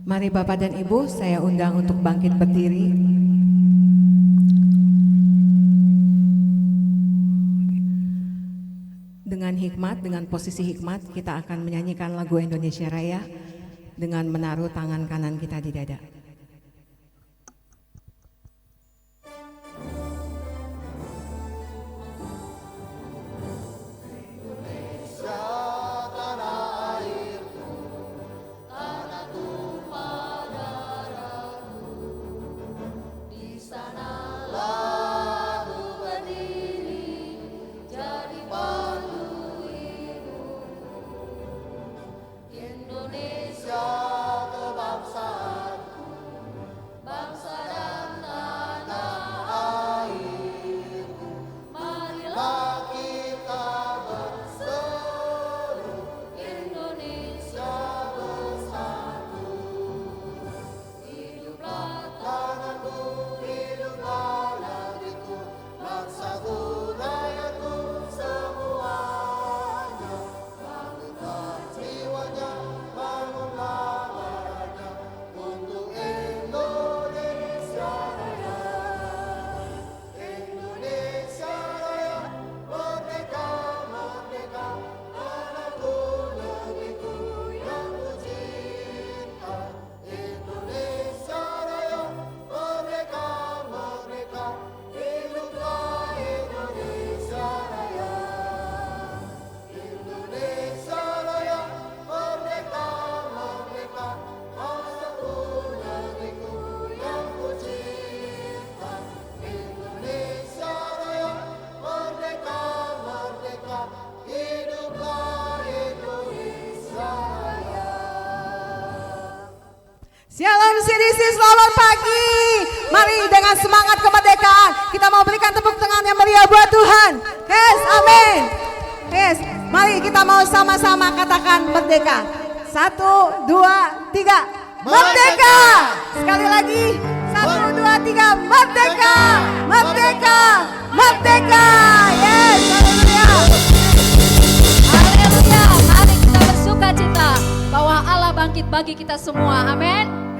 Mari Bapak dan Ibu, saya undang untuk bangkit berdiri. Dengan hikmat, dengan posisi hikmat, kita akan menyanyikan lagu Indonesia Raya dengan menaruh tangan kanan kita di dada. Shalom CDC, selamat pagi. Mari dengan semangat kemerdekaan kita mau berikan tepuk tangan yang meriah buat Tuhan. Yes, amin. Yes, mari kita mau sama-sama katakan merdeka. 1, 2, 3, merdeka. Sekali lagi, 1, 2, 3, merdeka, merdeka, merdeka. Yes, haleluya. Haleluya. Mari kita bersuka cita bahwa Allah bangkit bagi kita semua. Amin.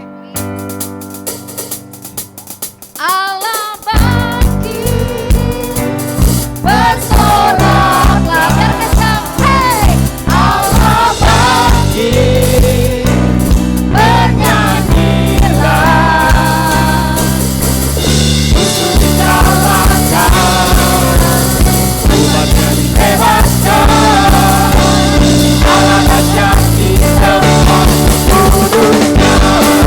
Allah bangkit, bersoraklah biar kencang, hey. Allah bangkit, bernyanyilah, Yesus kalahkan, umatnya dibebaskan, Allah dahsyat di tempat kudusnya.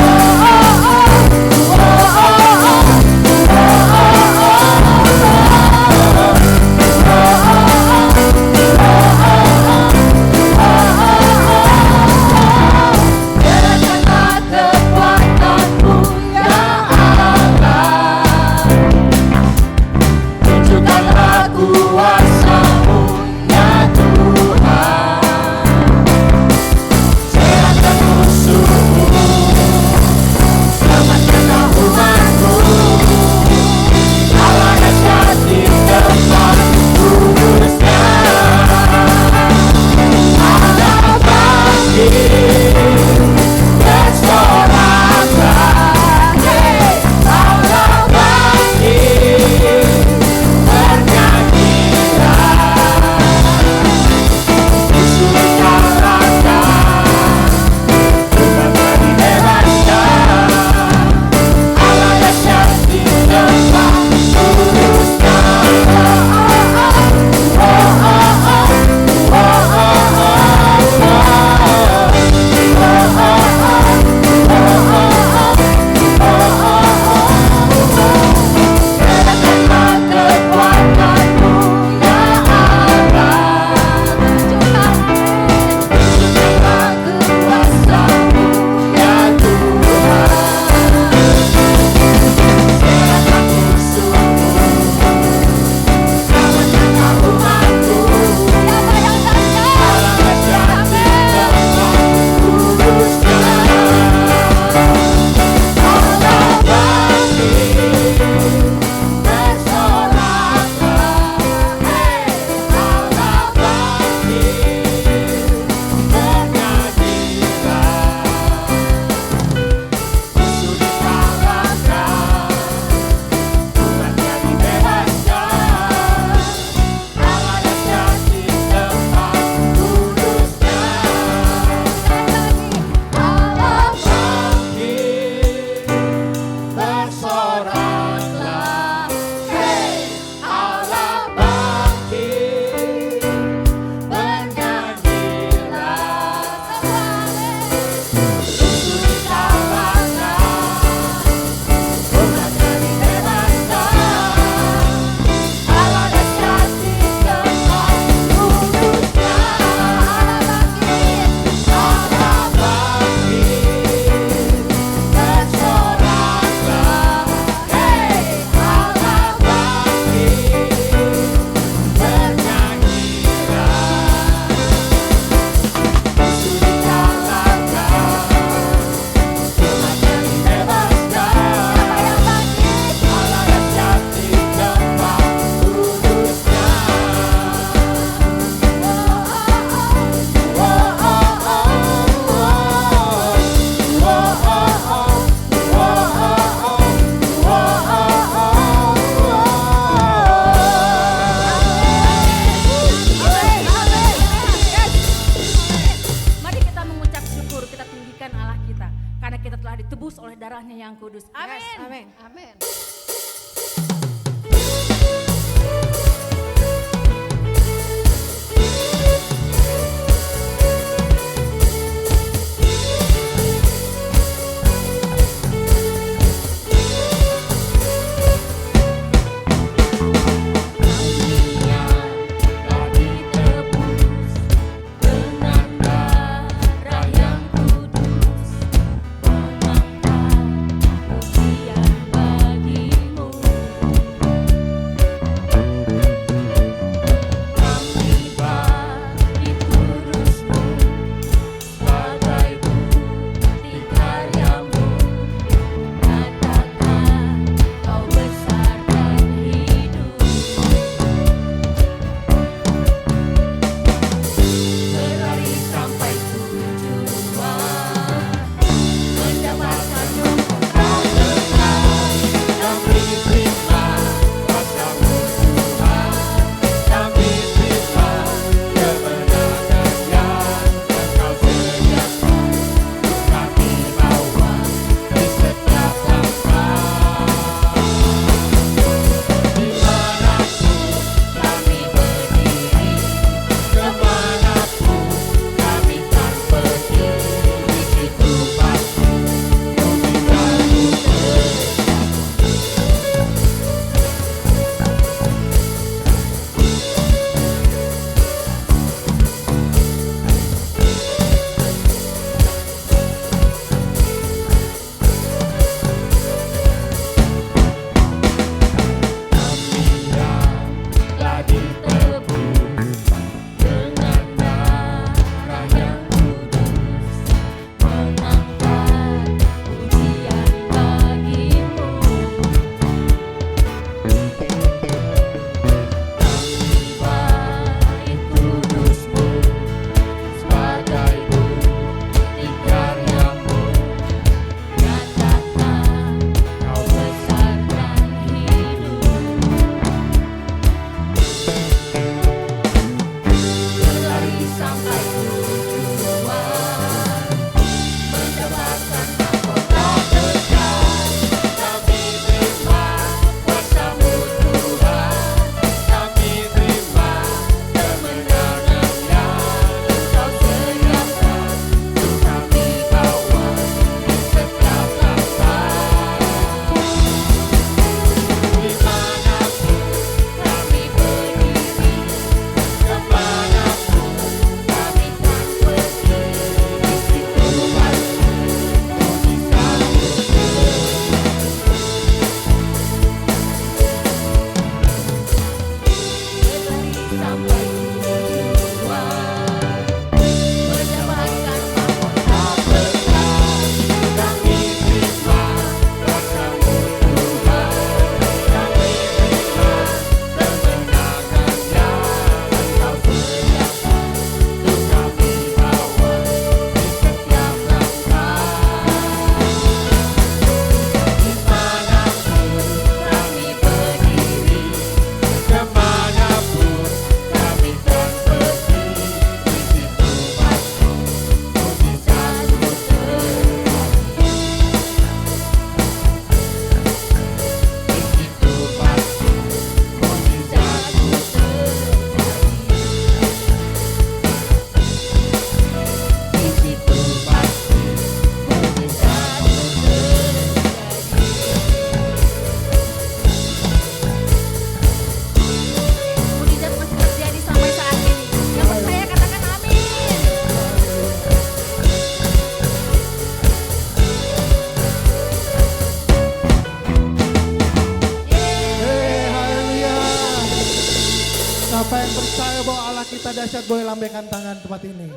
Siapa yang percaya bahwa Allah kita dahsyat boleh lambaikan tangan tempat ini.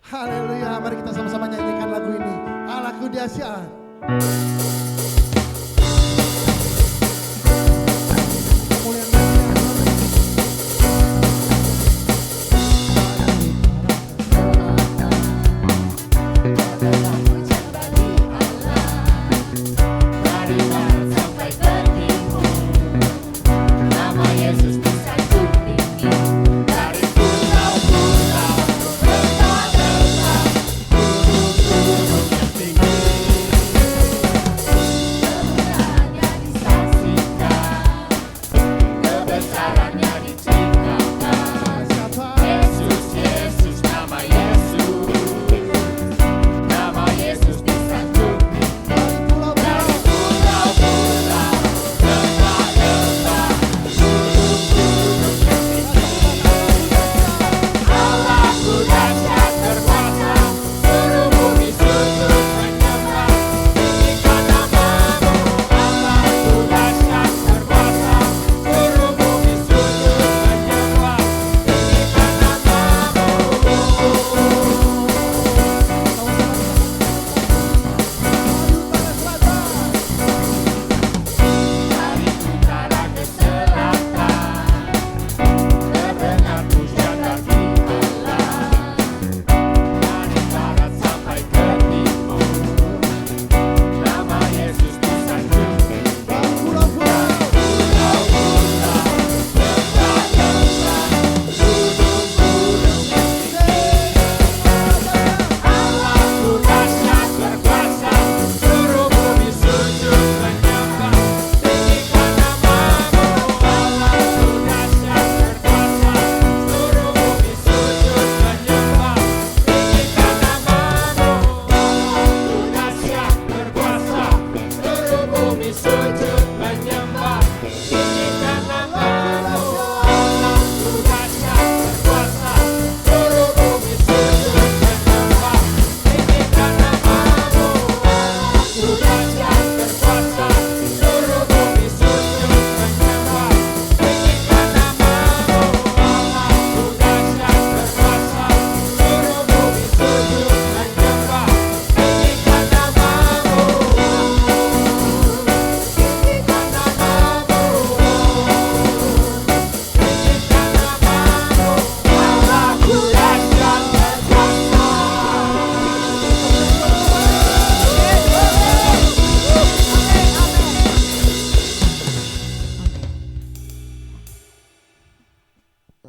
Haleluya, mari kita sama-sama nyanyikan lagu ini. Allahku dahsyat. Kemuliaan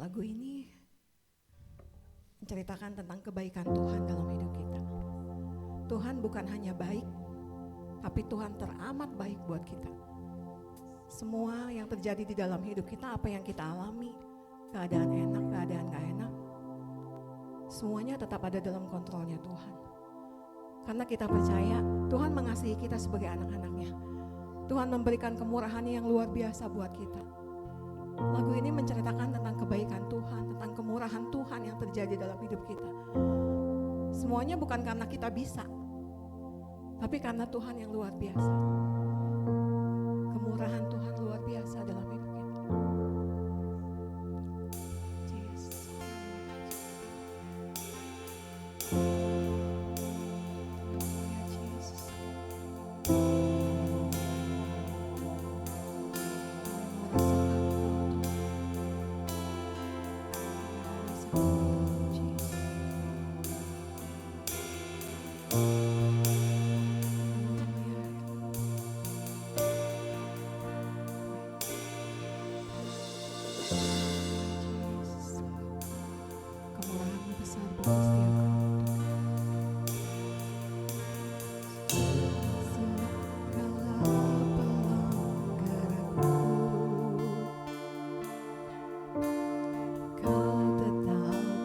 Lagu ini menceritakan tentang kebaikan Tuhan dalam hidup kita. Tuhan bukan hanya baik, tapi Tuhan teramat baik buat kita. Semua yang terjadi di dalam hidup kita, apa yang kita alami, keadaan enak, keadaan gak enak, semuanya tetap ada dalam kontrolnya Tuhan. Karena kita percaya Tuhan mengasihi kita sebagai anak-anaknya. Tuhan memberikan kemurahan-Nya yang luar biasa buat kita. Lagu ini menceritakan tentang kebaikan Tuhan, tentang kemurahan Tuhan yang terjadi dalam hidup kita. Semuanya bukan karena kita bisa, tapi karena Tuhan yang luar biasa. Kemurahan Tuhan luar biasa dalam hidup kita. Jesus. Haleluya, Jesus. Kemurahan-Mu besar bagi setiap kami. Segala pelanggaranku, Kau tetap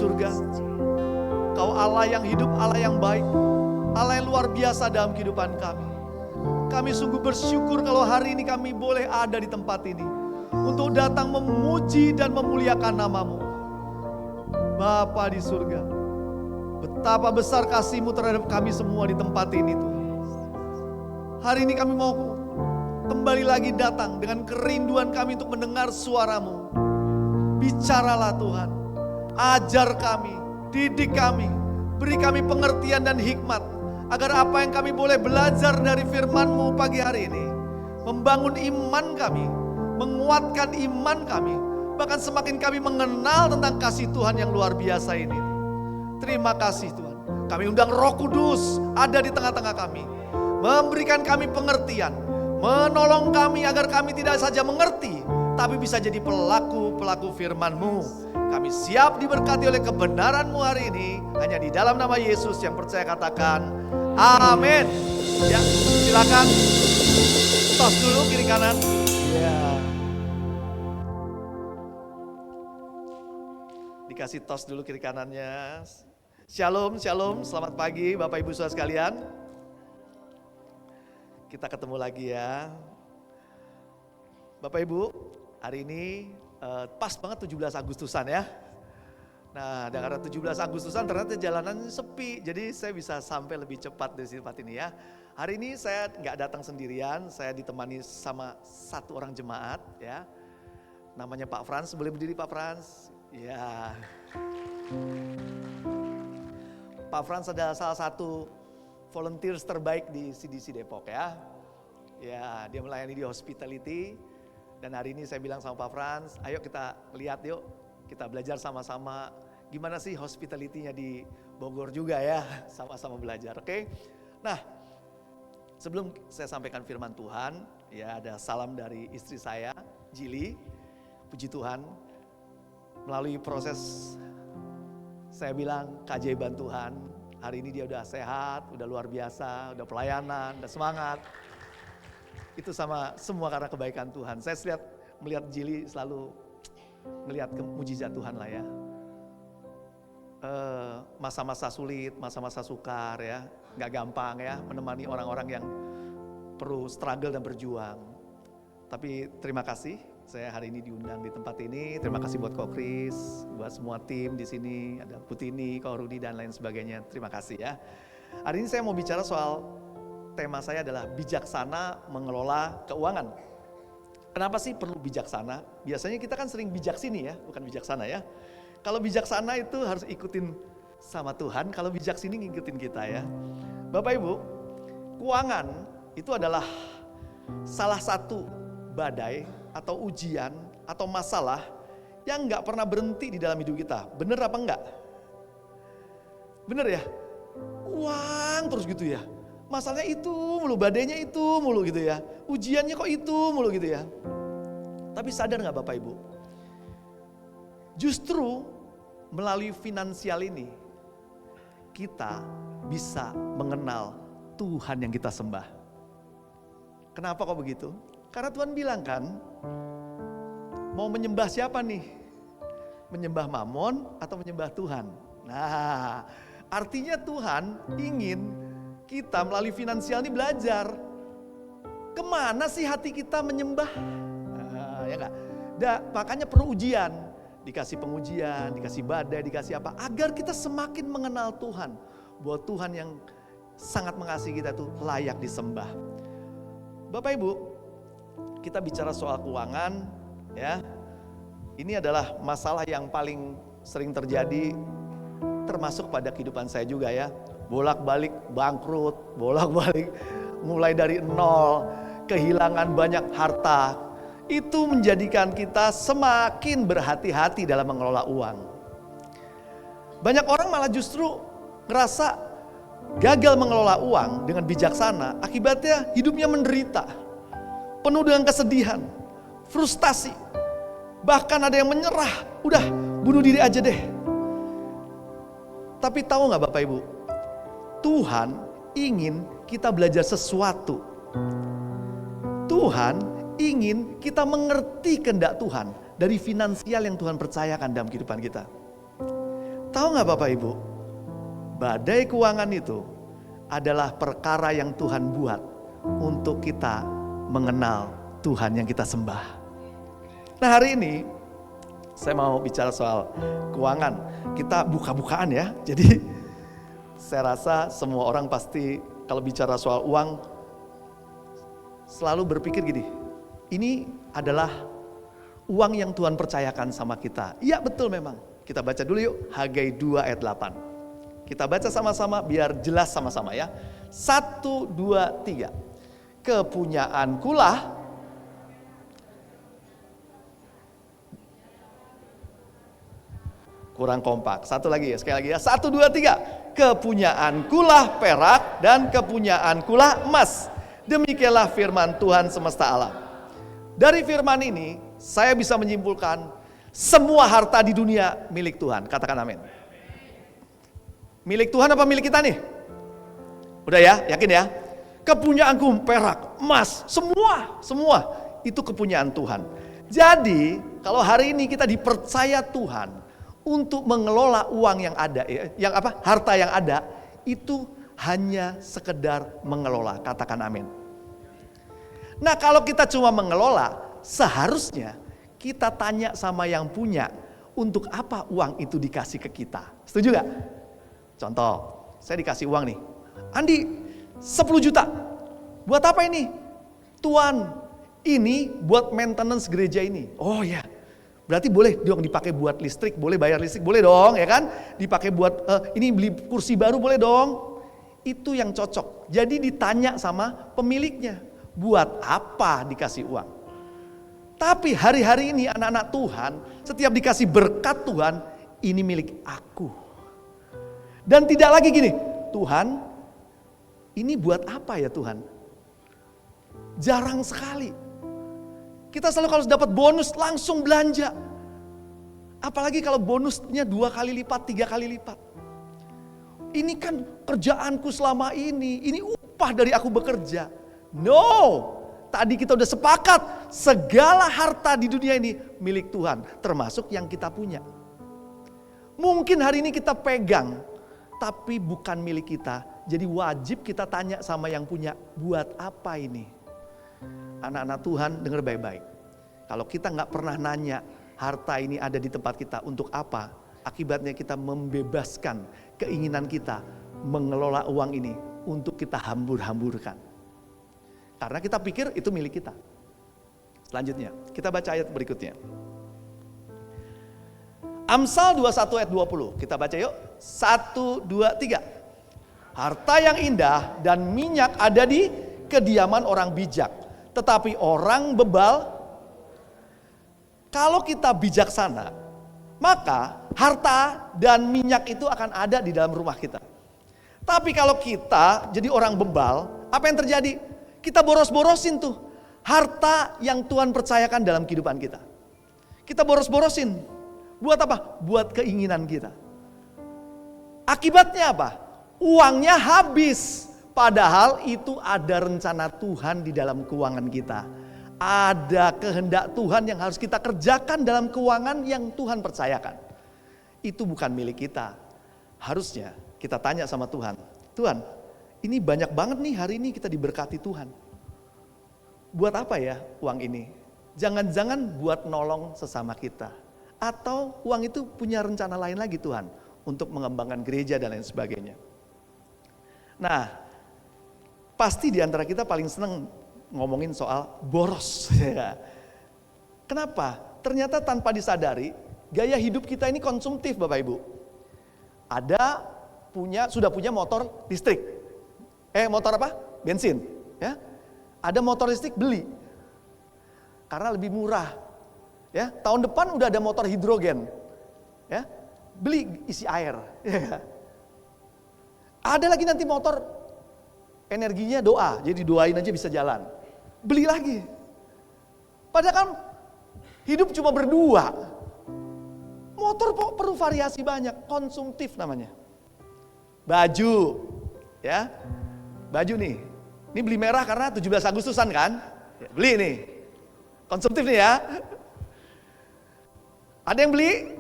surga, Kau Allah yang hidup, Allah yang baik, Allah yang luar biasa dalam kehidupan kami. Kami sungguh bersyukur kalau hari ini kami boleh ada di tempat ini untuk datang memuji dan memuliakan nama-Mu. Bapa di surga, betapa besar kasih-Mu terhadap kami semua di tempat ini Tuhan. Hari ini kami mau kembali lagi datang dengan kerinduan kami untuk mendengar suara-Mu. Bicaralah Tuhan, ajar kami, didik kami, beri kami pengertian dan hikmat, agar apa yang kami boleh belajar dari firman-Mu pagi hari ini, membangun iman kami, menguatkan iman kami, bahkan semakin kami mengenal tentang kasih Tuhan yang luar biasa ini. Terima kasih Tuhan, kami undang Roh Kudus ada di tengah-tengah kami, memberikan kami pengertian, menolong kami agar kami tidak saja mengerti, tapi bisa jadi pelaku-pelaku firman-Mu. Kami siap diberkati oleh kebenaran-Mu hari ini. Hanya di dalam nama Yesus yang percaya katakan amin. Ya, silakan tos dulu kiri kanan. Ya. Dikasih tos dulu kiri kanannya. Shalom, shalom. Selamat pagi Bapak Ibu Saudara sekalian. Kita ketemu lagi ya. Bapak Ibu, hari ini pas banget 17 Agustusan ya. Nah, karena 17 Agustusan ternyata jalanan sepi, jadi saya bisa sampai lebih cepat dari tempat ini ya. Hari ini saya nggak datang sendirian, saya ditemani sama satu orang jemaat ya. Namanya Pak Frans, boleh berdiri Pak Frans? Ya. Pak Frans adalah salah satu volunteers terbaik di CDC Depok ya. Ya, dia melayani di hospitality. Dan hari ini saya bilang sama Pak Frans, ayo kita lihat yuk, kita belajar sama-sama gimana sih hospitality-nya di Bogor juga ya, sama-sama belajar, oke? Nah, sebelum saya sampaikan firman Tuhan, ya ada salam dari istri saya, Jili, puji Tuhan, melalui proses saya bilang keajaiban Tuhan, hari ini dia udah sehat, udah luar biasa, udah pelayanan, udah semangat. Itu sama semua karena kebaikan Tuhan. Saya melihat Jili selalu melihat mujizat Tuhan lah ya. Masa-masa sulit, masa-masa sukar ya, nggak gampang ya menemani orang-orang yang perlu struggle dan berjuang. Tapi terima kasih, saya hari ini diundang di tempat ini. Terima kasih buat Ko Kris, buat semua tim di sini, ada Putini, Ko Rudi dan lain sebagainya. Terima kasih ya. Hari ini saya mau bicara soal tema saya adalah bijaksana mengelola keuangan. Kenapa sih perlu bijaksana? Biasanya kita kan sering bijak sini ya, bukan bijaksana ya. Kalau bijaksana itu harus ikutin sama Tuhan, kalau bijak sini ngikutin kita ya. Bapak Ibu, keuangan itu adalah salah satu badai atau ujian atau masalah yang gak pernah berhenti di dalam hidup kita. Bener apa enggak? Bener ya? Uang terus gitu ya. Masalahnya itu mulu, badainya itu mulu gitu ya. Ujiannya kok itu mulu gitu ya. Tapi sadar gak Bapak Ibu? Justru melalui finansial ini, kita bisa mengenal Tuhan yang kita sembah. Kenapa kok begitu? Karena Tuhan bilang kan, mau menyembah siapa nih? Menyembah Mamon atau menyembah Tuhan? Nah, artinya Tuhan ingin kita melalui finansial ini belajar kemana sih hati kita menyembah, ya enggak? Makanya perlu ujian, dikasih pengujian, dikasih badai, dikasih apa, agar kita semakin mengenal Tuhan, bahwa Tuhan yang sangat mengasihi kita itu layak disembah. Bapak Ibu, kita bicara soal keuangan, ya, ini adalah masalah yang paling sering terjadi, termasuk pada kehidupan saya juga ya. Bolak-balik bangkrut, bolak-balik mulai dari nol, kehilangan banyak harta. Itu menjadikan kita semakin berhati-hati dalam mengelola uang. Banyak orang malah justru ngerasa gagal mengelola uang dengan bijaksana, akibatnya hidupnya menderita, penuh dengan kesedihan, frustasi. Bahkan ada yang menyerah, udah bunuh diri aja deh. Tapi tahu gak Bapak Ibu? Tuhan ingin kita belajar sesuatu. Tuhan ingin kita mengerti kehendak Tuhan dari finansial yang Tuhan percayakan dalam kehidupan kita. Tahu nggak Bapak Ibu? Badai keuangan itu adalah perkara yang Tuhan buat untuk kita mengenal Tuhan yang kita sembah. Nah hari ini saya mau bicara soal keuangan. Kita buka-bukaan ya. Jadi saya rasa semua orang pasti kalau bicara soal uang selalu berpikir gini, ini adalah uang yang Tuhan percayakan sama kita. Iya betul memang. Kita baca dulu yuk Hagai 2 ayat 8. Kita baca sama-sama biar jelas sama-sama ya. 1, 2, 3. Kepunyaankulah kurang kompak. Satu lagi ya, sekali lagi ya. 1, 2, 3. Kepunyaankulah perak dan kepunyaankulah emas. Demikianlah firman Tuhan semesta alam. Dari firman ini saya bisa menyimpulkan semua harta di dunia milik Tuhan. Katakan amin. Milik Tuhan apa milik kita nih? Udah ya, yakin ya? Kepunyaanku perak, emas, semua itu kepunyaan Tuhan. Jadi kalau hari ini kita dipercaya Tuhan untuk mengelola uang yang ada, harta yang ada, itu hanya sekedar mengelola. Katakan amin. Nah kalau kita cuma mengelola, seharusnya kita tanya sama yang punya, untuk apa uang itu dikasih ke kita? Setuju gak? Contoh, saya dikasih uang nih. Andi, 10 juta. Buat apa ini? Tuan, ini buat maintenance gereja ini. Oh ya, berarti boleh dong dipakai buat listrik, boleh bayar listrik, boleh dong ya kan? Dipakai buat ini beli kursi baru boleh dong. Itu yang cocok. Jadi ditanya sama pemiliknya, buat apa dikasih uang? Tapi hari-hari ini anak-anak Tuhan, setiap dikasih berkat Tuhan, ini milik aku. Dan tidak lagi gini, Tuhan, ini buat apa ya Tuhan? Jarang sekali. Kita selalu kalau dapat bonus langsung belanja. Apalagi kalau bonusnya 2 kali lipat, 3 kali lipat. Ini kan kerjaanku selama ini upah dari aku bekerja. No, tadi kita udah sepakat segala harta di dunia ini milik Tuhan, termasuk yang kita punya. Mungkin hari ini kita pegang, tapi bukan milik kita. Jadi wajib kita tanya sama yang punya, buat apa ini? Anak-anak Tuhan dengar baik-baik. Kalau kita nggak pernah nanya harta ini ada di tempat kita untuk apa, akibatnya kita membebaskan keinginan kita mengelola uang ini untuk kita hambur-hamburkan. Karena kita pikir itu milik kita. Selanjutnya, kita baca ayat berikutnya. Amsal 21 ayat 20. Kita baca yuk. 1, 2, 3. Harta yang indah dan minyak ada di kediaman orang bijak. Tetapi orang bebal, kalau kita bijaksana, maka harta dan minyak itu akan ada di dalam rumah kita. Tapi kalau kita jadi orang bebal, apa yang terjadi? Kita boros-borosin tuh harta yang Tuhan percayakan dalam kehidupan kita. Kita boros-borosin. Buat apa? Buat keinginan kita. Akibatnya apa? Uangnya habis. Padahal itu ada rencana Tuhan di dalam keuangan kita. Ada kehendak Tuhan yang harus kita kerjakan dalam keuangan yang Tuhan percayakan. Itu bukan milik kita. Harusnya kita tanya sama Tuhan. Tuhan, ini banyak banget nih hari ini kita diberkati Tuhan. Buat apa ya uang ini? Jangan-jangan buat nolong sesama kita. Atau uang itu punya rencana lain lagi Tuhan untuk mengembangkan gereja dan lain sebagainya. Nah, pasti di antara kita paling senang ngomongin soal boros. Kenapa? Ternyata tanpa disadari, gaya hidup kita ini konsumtif Bapak Ibu. Sudah punya motor listrik. Motor apa? Bensin. Ya. Ada motor listrik beli. Karena lebih murah. Ya, tahun depan udah ada motor hidrogen. Ya, beli isi air. Ya. Ada lagi nanti motor energinya doa, jadi doain aja bisa jalan. Beli lagi. Padahal kan hidup cuma berdua. Motor kok perlu variasi banyak, konsumtif namanya. Baju, ya, baju nih. Ini beli merah karena 17 Agustusan kan? Ya, beli nih, konsumtif nih ya. Ada yang beli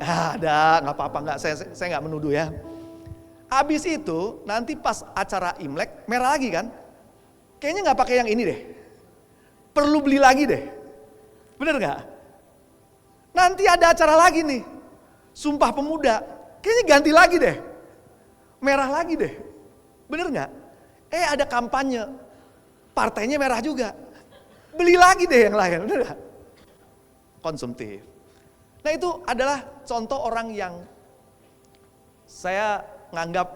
Ada, nggak apa-apa, nggak, saya nggak menuduh ya. Habis itu nanti pas acara Imlek merah lagi kan? Kayaknya nggak pakai yang ini deh. Perlu beli lagi deh. Bener nggak? Nanti ada acara lagi nih. Sumpah Pemuda. Kayaknya ganti lagi deh. Merah lagi deh. Bener nggak? Ada kampanye. Partainya merah juga. Beli lagi deh yang lain. Bener nggak? Konsumtif. Nah itu adalah contoh orang yang saya nganggap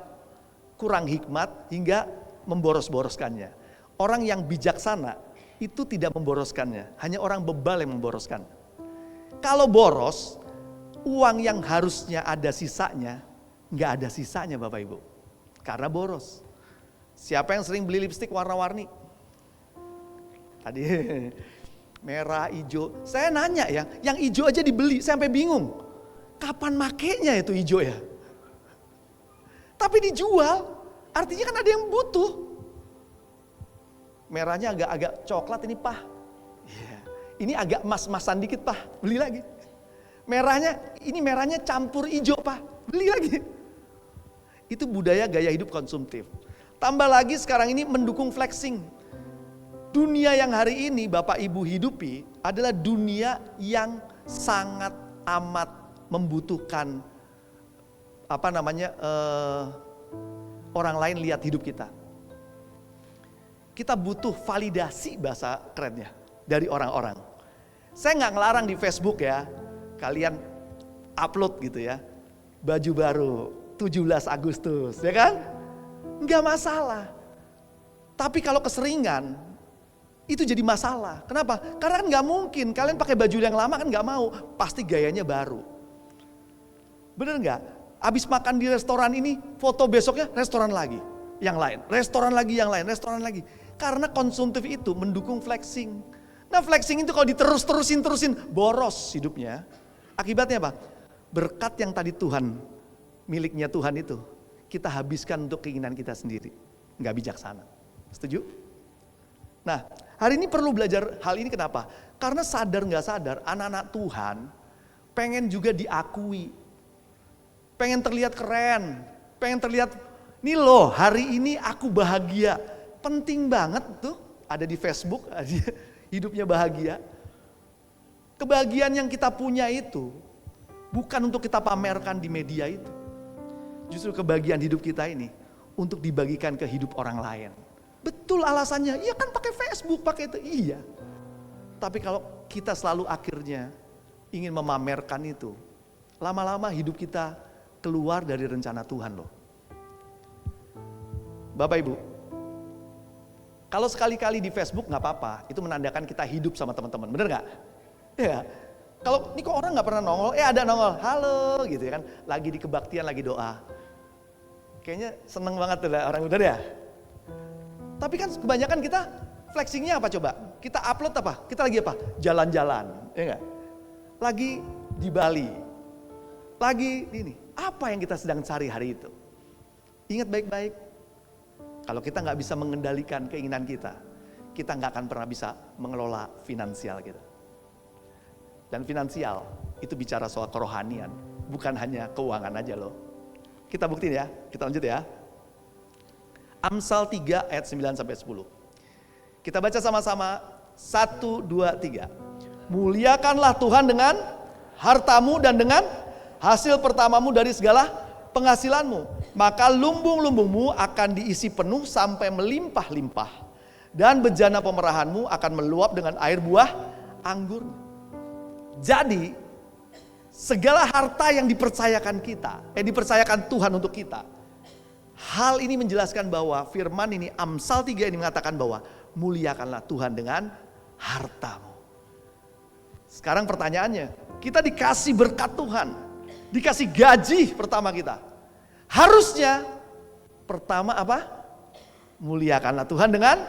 kurang hikmat hingga memboros-boroskannya. Orang yang bijaksana itu tidak memboroskannya, hanya orang bebal yang memboroskan. Kalau boros, uang yang harusnya ada sisanya, nggak ada sisanya Bapak Ibu. Karena boros. Siapa yang sering beli lipstik warna-warni? Tadi merah, hijau. Saya nanya ya, yang hijau aja dibeli, saya sampai bingung. Kapan makainya itu hijau ya? Tapi dijual, artinya kan ada yang butuh. Merahnya agak-agak coklat ini Pak. Yeah. Ini agak emas-emasan dikit Pak, beli lagi. Merahnya campur hijau Pak, beli lagi. Itu budaya gaya hidup konsumtif. Tambah lagi sekarang ini mendukung flexing. Dunia yang hari ini Bapak Ibu hidupi adalah dunia yang sangat amat membutuhkan orang lain lihat hidup kita. Kita butuh validasi bahasa kerennya dari orang-orang. Saya nggak ngelarang di Facebook ya, kalian upload gitu ya, baju baru 17 Agustus ya kan? Nggak masalah. Tapi kalau keseringan, itu jadi masalah. Kenapa? Karena kan nggak mungkin kalian pakai baju yang lama kan nggak mau, pasti gayanya baru. Bener nggak? Abis makan di restoran ini, foto besoknya restoran lagi, yang lain, restoran lagi, yang lain, restoran lagi. Karena konsumtif itu mendukung flexing. Nah flexing itu kalau diterus-terusin, boros hidupnya. Akibatnya apa? Berkat yang tadi Tuhan, miliknya Tuhan itu, kita habiskan untuk keinginan kita sendiri. Nggak bijaksana. Setuju? Nah, hari ini perlu belajar hal ini kenapa? Karena sadar nggak sadar, anak-anak Tuhan pengen juga diakui. Pengen terlihat keren, pengen terlihat, nih loh hari ini aku bahagia. Penting banget tuh, ada di Facebook, hidupnya bahagia. Kebahagiaan yang kita punya itu, bukan untuk kita pamerkan di media itu. Justru kebahagiaan hidup kita ini, untuk dibagikan ke hidup orang lain. Betul alasannya, iya kan pakai Facebook, pakai itu, iya. Tapi kalau kita selalu akhirnya ingin memamerkan itu, lama-lama hidup kita keluar dari rencana Tuhan loh. Bapak Ibu, kalau sekali-kali di Facebook gak apa-apa, itu menandakan kita hidup sama teman-teman, bener gak? Ya. Kalau ini kok orang gak pernah nongol, ada nongol, halo gitu ya kan, lagi di kebaktian, lagi doa. Kayaknya seneng banget tuh orang bener ya. Tapi kan kebanyakan kita flexingnya apa coba? Kita upload apa? Kita lagi apa? Jalan-jalan, ya enggak? Lagi di Bali. Lagi ini. Apa yang kita sedang cari hari itu? Ingat baik-baik. Kalau kita nggak bisa mengendalikan keinginan kita nggak akan pernah bisa mengelola finansial kita. Dan finansial itu bicara soal kerohanian, bukan hanya keuangan aja loh. Kita buktiin ya, kita lanjut ya. Amsal 3 ayat 9 sampai 10. Kita baca sama-sama 1, 2, 3. Muliakanlah Tuhan dengan hartamu dan dengan hasil pertamamu dari segala penghasilanmu. Maka lumbung-lumbungmu akan diisi penuh sampai melimpah-limpah. Dan bejana pemerahanmu akan meluap dengan air buah anggur. Jadi segala harta yang dipercayakan dipercayakan Tuhan untuk kita. Hal ini menjelaskan bahwa firman ini Amsal 3 ini mengatakan bahwa muliakanlah Tuhan dengan hartamu. Sekarang pertanyaannya, kita dikasih berkat Tuhan, dikasih gaji pertama kita. Harusnya pertama apa? Muliakanlah Tuhan dengan,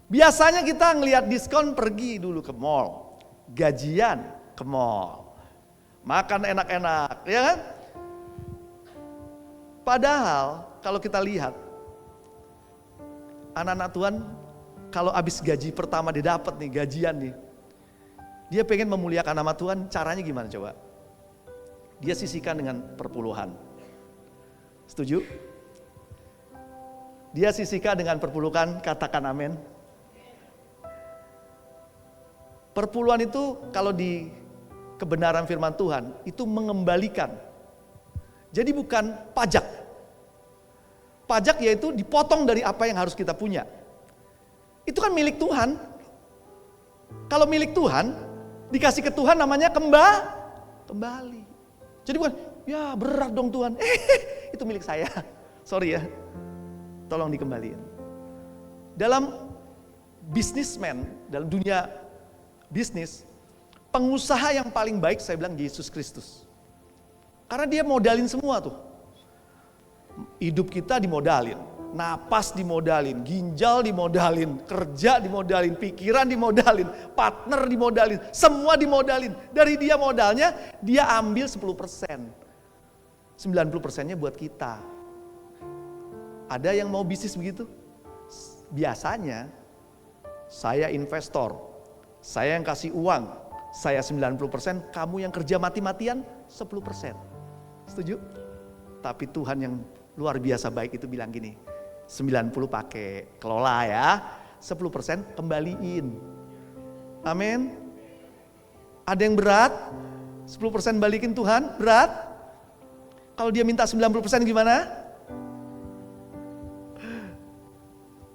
biasanya kita ngelihat diskon pergi dulu ke mall, gajian ke mall, makan enak-enak, ya kan? Padahal kalau kita lihat anak-anak Tuhan kalau habis gaji pertama dia dapat nih gajian nih, Dia pengen memuliakan nama Tuhan, caranya gimana coba? Dia sisihkan dengan perpuluhan. Setuju? Dia sisihkan dengan perpuluhan, katakan amin. Perpuluhan itu kalau di kebenaran firman Tuhan, itu mengembalikan. Jadi bukan pajak. Pajak yaitu dipotong dari apa yang harus kita punya. Itu kan milik Tuhan. Kalau milik Tuhan, dikasih ke Tuhan namanya kembali. Jadi bukan, ya berat dong Tuhan. Itu milik saya. Sorry ya. Tolong dikembaliin. Dalam businessman, dalam dunia bisnis, pengusaha yang paling baik saya bilang Yesus Kristus. Karena dia modalin semua tuh. Hidup kita dimodalin, napas dimodalin, ginjal dimodalin, kerja dimodalin, pikiran dimodalin, partner dimodalin, semua dimodalin. Dari dia modalnya, dia ambil 10%. 90%-nya buat kita. Ada yang mau bisnis begitu? Biasanya, saya investor, saya yang kasih uang, saya 90%, kamu yang kerja mati-matian 10%. Setuju? Tapi Tuhan yang luar biasa baik itu bilang gini, 90 pakai kelola ya, 10% kembaliin. Amin. Ada yang berat? 10% balikin Tuhan, berat? Kalau dia minta 90% gimana?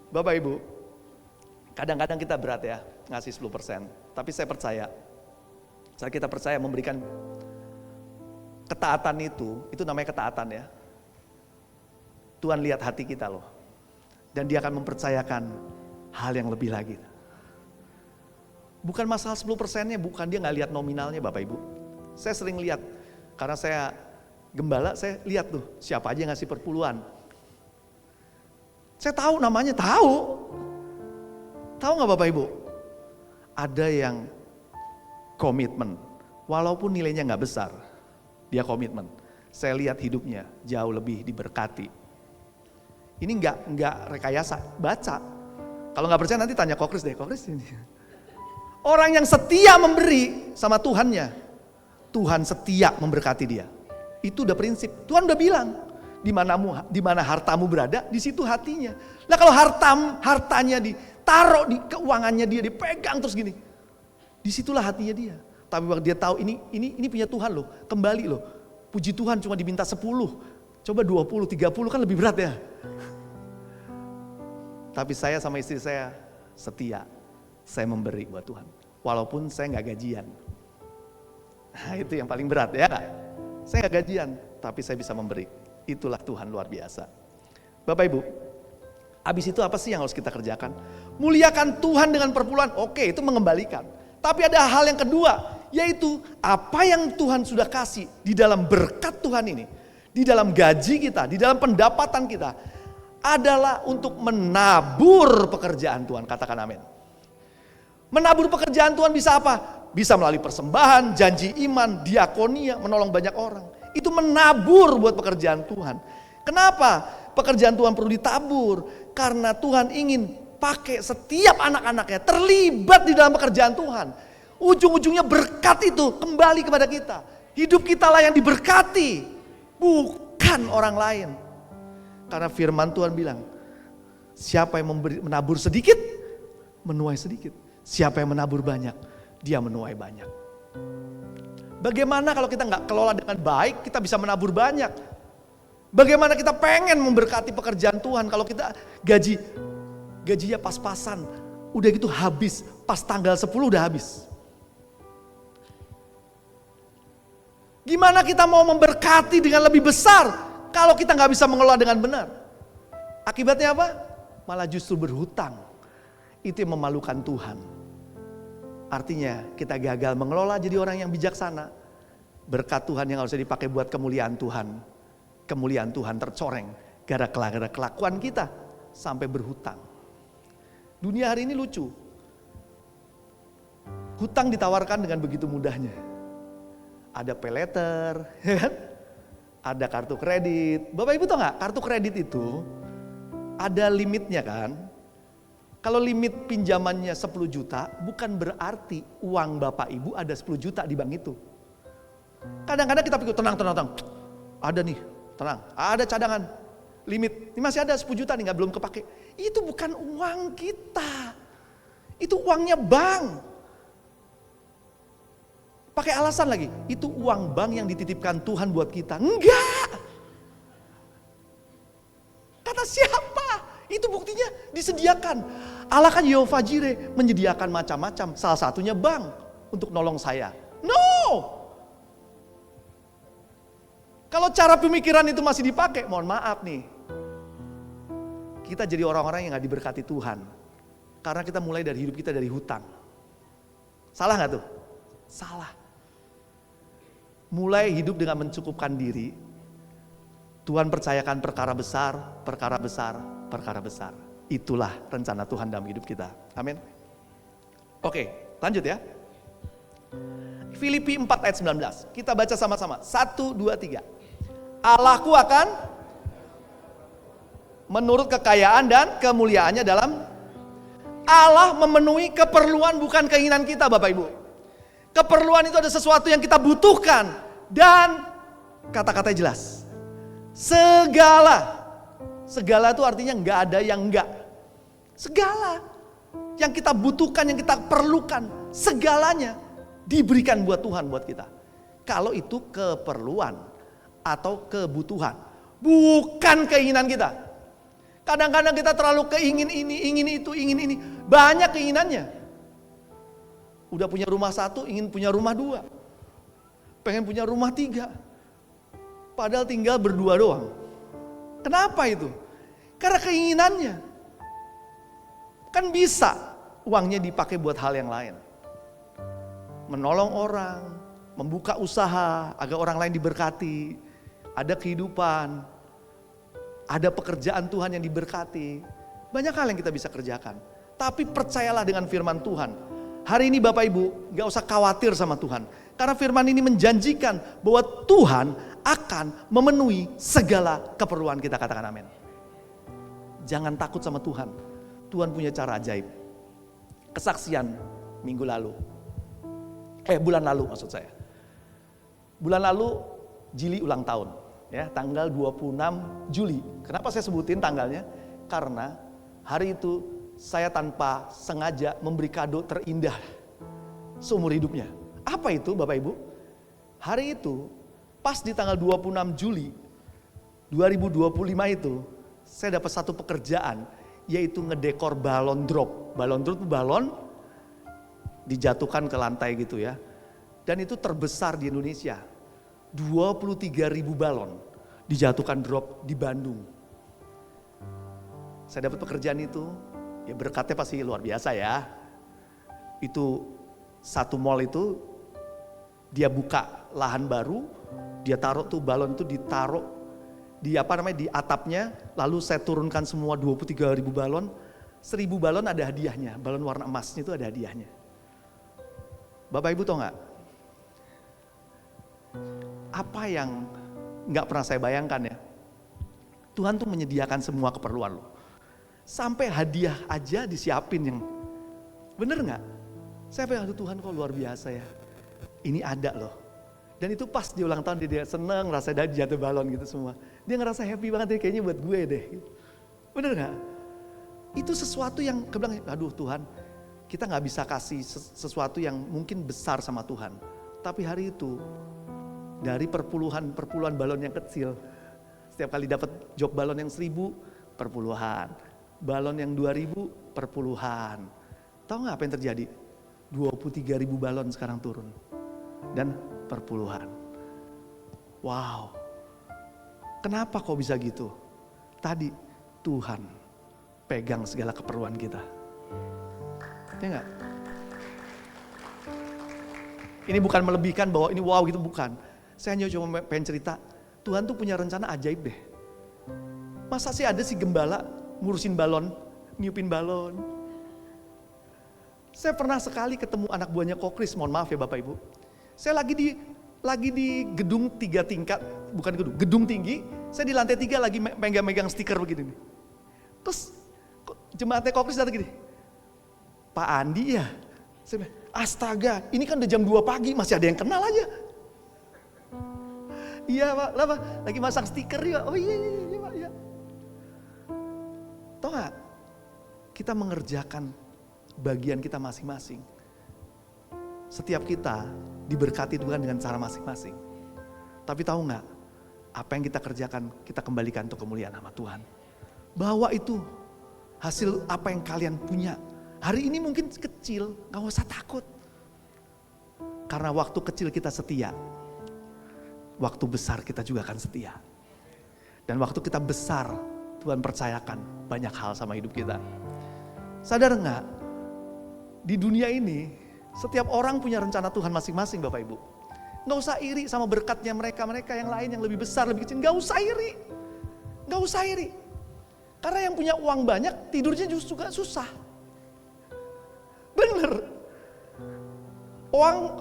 Bapak Ibu, kadang-kadang kita berat ya, ngasih 10%. Tapi saya percaya, saat kita percaya memberikan ketaatan itu namanya ketaatan ya. Tuhan lihat hati kita loh. Dan dia akan mempercayakan hal yang lebih lagi. Bukan masalah 10%-nya, bukan dia gak lihat nominalnya Bapak Ibu. Saya sering lihat, karena saya gembala, saya lihat tuh siapa aja yang ngasih perpuluhan. Saya tahu namanya, tahu. Tahu gak Bapak Ibu? Ada yang komitmen, walaupun nilainya gak besar, dia komitmen. Saya lihat hidupnya jauh lebih diberkati. Ini enggak rekayasa, baca. Kalau nggak percaya nanti tanya Kokris deh, Kokris ini. Orang yang setia memberi sama Tuhannya, Tuhan setia memberkati dia. Itu udah prinsip. Tuhan udah bilang, di mana hartamu berada, di situ hatinya. Nah kalau hartanya ditaruh di keuangannya dia, dipegang terus gini, disitulah hatinya dia. Tapi waktu dia tahu ini punya Tuhan loh, kembali loh. Puji Tuhan cuma diminta 10. Coba 20, 30 kan lebih berat ya. Tapi saya sama istri saya setia. Saya memberi buat Tuhan. Walaupun saya gak gajian. Nah itu yang paling berat ya. Saya gak gajian, tapi saya bisa memberi. Itulah Tuhan luar biasa. Bapak Ibu, habis itu apa sih yang harus kita kerjakan? Muliakan Tuhan dengan perpuluhan. Oke, itu mengembalikan. Tapi ada hal yang kedua, yaitu apa yang Tuhan sudah kasih di dalam berkat Tuhan ini. Di dalam gaji kita, di dalam pendapatan kita, adalah untuk menabur pekerjaan Tuhan. Katakan amin. Menabur pekerjaan Tuhan bisa apa? Bisa melalui persembahan, janji iman, diakonia, menolong banyak orang. Itu menabur buat pekerjaan Tuhan. Kenapa pekerjaan Tuhan perlu ditabur? Karena Tuhan ingin pakai setiap anak-anaknya terlibat di dalam pekerjaan Tuhan. Ujung-ujungnya berkat itu kembali kepada kita. Hidup kita lah yang diberkati. Bukan orang lain. Karena firman Tuhan bilang, siapa yang menabur sedikit, menuai sedikit. Siapa yang menabur banyak, dia menuai banyak. Bagaimana kalau kita nggak kelola dengan baik, kita bisa menabur banyak. Bagaimana kita pengen memberkati pekerjaan Tuhan, kalau kita gajinya pas-pasan, udah gitu habis, pas tanggal 10 udah habis. Gimana kita mau memberkati dengan lebih besar kalau kita nggak bisa mengelola dengan benar? Akibatnya apa? Malah justru berhutang. Itu yang memalukan Tuhan. Artinya kita gagal mengelola jadi orang yang bijaksana. Berkat Tuhan yang harusnya dipakai buat kemuliaan Tuhan. Kemuliaan Tuhan tercoreng gara-gara kelakuan kita sampai berhutang. Dunia hari ini lucu. Hutang ditawarkan dengan begitu mudahnya. Ada pay letter, ada kartu kredit. Bapak Ibu tahu nggak? Kartu kredit itu ada limitnya kan. Kalau limit pinjamannya 10 juta, bukan berarti uang Bapak Ibu ada 10 juta di bank itu. Kadang-kadang kita pikir tenang. Ada nih, tenang. Ada cadangan, limit. Ini masih ada 10 juta nih, belum kepake. Itu bukan uang kita. Itu uangnya bank. Pakai alasan lagi, itu uang bank yang dititipkan Tuhan buat kita. Enggak. Kata siapa? Itu buktinya disediakan. Allah kan Yehova Jireh, menyediakan macam-macam. Salah satunya bank untuk nolong saya. No. Kalau cara pemikiran itu masih dipakai, mohon maaf nih. Kita jadi orang-orang yang gak diberkati Tuhan. Karena kita mulai dari hidup kita dari hutang. Salah gak tuh? Salah. Mulai hidup dengan mencukupkan diri. Tuhan percayakan perkara besar, perkara besar, perkara besar. Itulah rencana Tuhan dalam hidup kita. Amin. Oke, lanjut ya. Filipi 4 ayat 19. Kita baca sama-sama. 1, 2, 3. Allahku akan menurut kekayaan dan kemuliaannya dalam Allah memenuhi keperluan bukan keinginan kita, Bapak Ibu. Keperluan itu ada sesuatu yang kita butuhkan. Dan kata-katanya jelas. Segala itu artinya nggak ada yang enggak. Segala yang kita butuhkan, yang kita perlukan, segalanya diberikan buat Tuhan, buat kita. Kalau itu keperluan atau kebutuhan, bukan keinginan kita. Kadang-kadang kita terlalu keingin ini, ingin itu, ingin ini. Banyak keinginannya. Udah punya rumah 1, ingin punya rumah 2. Pengen punya rumah 3. Padahal tinggal berdua doang. Kenapa itu? Karena keinginannya. Kan bisa uangnya dipakai buat hal yang lain. Menolong orang, membuka usaha agar orang lain diberkati. Ada kehidupan, ada pekerjaan Tuhan yang diberkati. Banyak hal yang kita bisa kerjakan. Tapi percayalah dengan firman Tuhan. Hari ini Bapak Ibu gak usah khawatir sama Tuhan. Karena firman ini menjanjikan bahwa Tuhan akan memenuhi segala keperluan kita. Katakan amin. Jangan takut sama Tuhan. Tuhan punya cara ajaib. Kesaksian bulan lalu maksud saya. Bulan lalu Jili ulang tahun. Ya, tanggal 26 Juli. Kenapa saya sebutin tanggalnya? Karena hari itu saya tanpa sengaja memberi kado terindah seumur hidupnya. Apa itu Bapak Ibu? Hari itu pas di tanggal 26 Juli 2025 itu saya dapat satu pekerjaan, yaitu ngedekor balon drop. Balon drop itu balon dijatuhkan ke lantai gitu ya. Dan itu terbesar di Indonesia. 23.000 balon dijatuhkan drop di Bandung. Saya dapat pekerjaan itu, ya berkatnya pasti luar biasa ya. Itu satu mall itu dia buka lahan baru, dia taruh tuh balon itu ditaruh di di atapnya, lalu saya turunkan semua 23.000 balon, 1.000 balon ada hadiahnya, balon warna emasnya itu ada hadiahnya. Bapak Ibu tahu nggak? Apa yang nggak pernah saya bayangkan ya? Tuhan tuh menyediakan semua keperluan loh. Sampai hadiah aja disiapin yang bener nggak? Saya pengen, aduh Tuhan kok luar biasa ya. Ini ada loh. Dan itu pas di ulang tahun dia seneng, rasa dia jatuh balon gitu semua. Dia ngerasa happy banget, kayaknya buat gue deh. Bener nggak? Itu sesuatu yang kebilang, aduh Tuhan, kita nggak bisa kasih sesuatu yang mungkin besar sama Tuhan. Tapi hari itu dari perpuluhan balon yang kecil, setiap kali dapat jok balon yang 1.000 perpuluhan, balon yang 2.000 perpuluhan. Tahu nggak apa yang terjadi? 23.000 balon sekarang turun dan perpuluhan. Wow, kenapa kok bisa gitu? Tadi Tuhan pegang segala keperluan kita. Ya enggak? Ini bukan melebihkan bahwa ini wow gitu, bukan. Saya hanya cuma pengen cerita, Tuhan tuh punya rencana ajaib deh. Masa sih ada si gembala ngurusin balon, niupin balon. Saya pernah sekali ketemu anak buahnya Kokris, mohon maaf ya Bapak Ibu. Saya lagi di gedung 3 tingkat, bukan gedung tinggi. Saya di lantai 3 lagi megang stiker begini nih. Terus jemaatnya Kokris datang gini, Pak Andi ya? Saya bilang, astaga, ini kan udah jam 2 pagi, masih ada yang kenal aja. Iya Pak, lah Pak, lagi masang stiker ya. Oh iya Pak, iya. Tahu gak? Kita mengerjakan bagian kita masing-masing. Setiap kita diberkati Tuhan dengan cara masing-masing. Tapi tahu gak? Apa yang kita kerjakan, kita kembalikan untuk kemuliaan nama Tuhan. Bawa itu hasil apa yang kalian punya. Hari ini mungkin kecil, gak usah takut. Karena waktu kecil kita setia, waktu besar kita juga akan setia. Dan waktu kita besar, Tuhan percayakan banyak hal sama hidup kita. Sadar gak? Di dunia ini, setiap orang punya rencana Tuhan masing-masing Bapak Ibu. Gak usah iri sama berkatnya mereka yang lain yang lebih besar, lebih kecil. Gak usah iri. Gak usah iri. Karena yang punya uang banyak, tidurnya justru juga susah. Bener.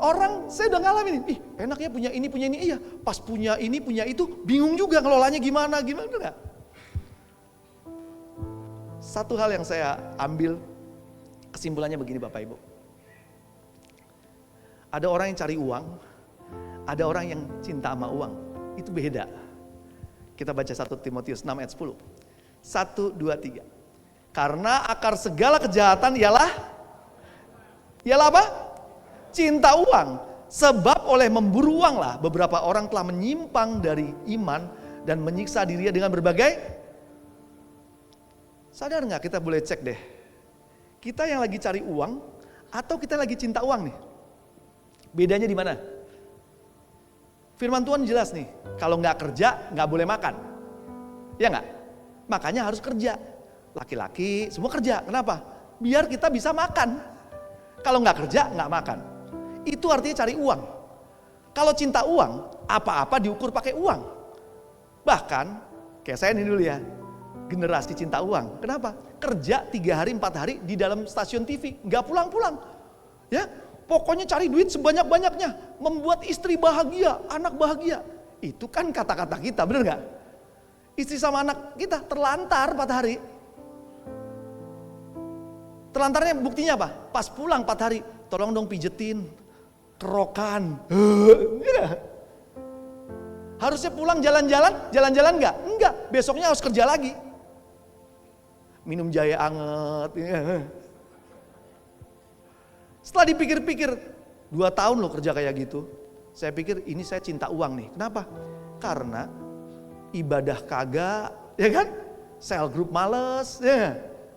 Orang saya udah ngalamin, ih enak ya punya ini, iya. Pas punya ini, punya itu, bingung juga ngelolanya gimana enggak? Satu hal yang saya ambil, kesimpulannya begini Bapak Ibu. Ada orang yang cari uang, ada orang yang cinta sama uang. Itu beda. Kita baca 1 Timotius 6 ayat 10. 1, 2, 3. Karena akar segala kejahatan ialah apa? Cinta uang. Sebab oleh memburu uang lah beberapa orang telah menyimpang dari iman dan menyiksa dirinya dengan berbagai. Sadar nggak, kita boleh cek deh. Kita yang lagi cari uang atau kita lagi cinta uang nih? Bedanya di mana? Firman Tuhan jelas nih, kalau nggak kerja nggak boleh makan. Ya nggak? Makanya harus kerja. Laki-laki semua kerja. Kenapa? Biar kita bisa makan. Kalau nggak kerja nggak makan. Itu artinya cari uang. Kalau cinta uang, apa-apa diukur pakai uang. Bahkan, kayak saya ini dulu ya, generasi cinta uang. Kenapa? Kerja 3 hari 4 hari di dalam stasiun TV, nggak pulang-pulang. Ya, pokoknya cari duit sebanyak-banyaknya, membuat istri bahagia, anak bahagia. Itu kan kata-kata kita, bener nggak? Istri sama anak kita terlantar 4 hari. Terlantarnya buktinya apa? Pas pulang 4 hari, tolong dong pijetin, kerokan. Harusnya pulang jalan-jalan nggak? Enggak, besoknya harus kerja lagi. Minum jahe anget. Setelah dipikir-pikir, 2 tahun loh kerja kayak gitu. Saya pikir ini saya cinta uang nih. Kenapa? Karena ibadah kagak, ya kan? Sel grup males, ya.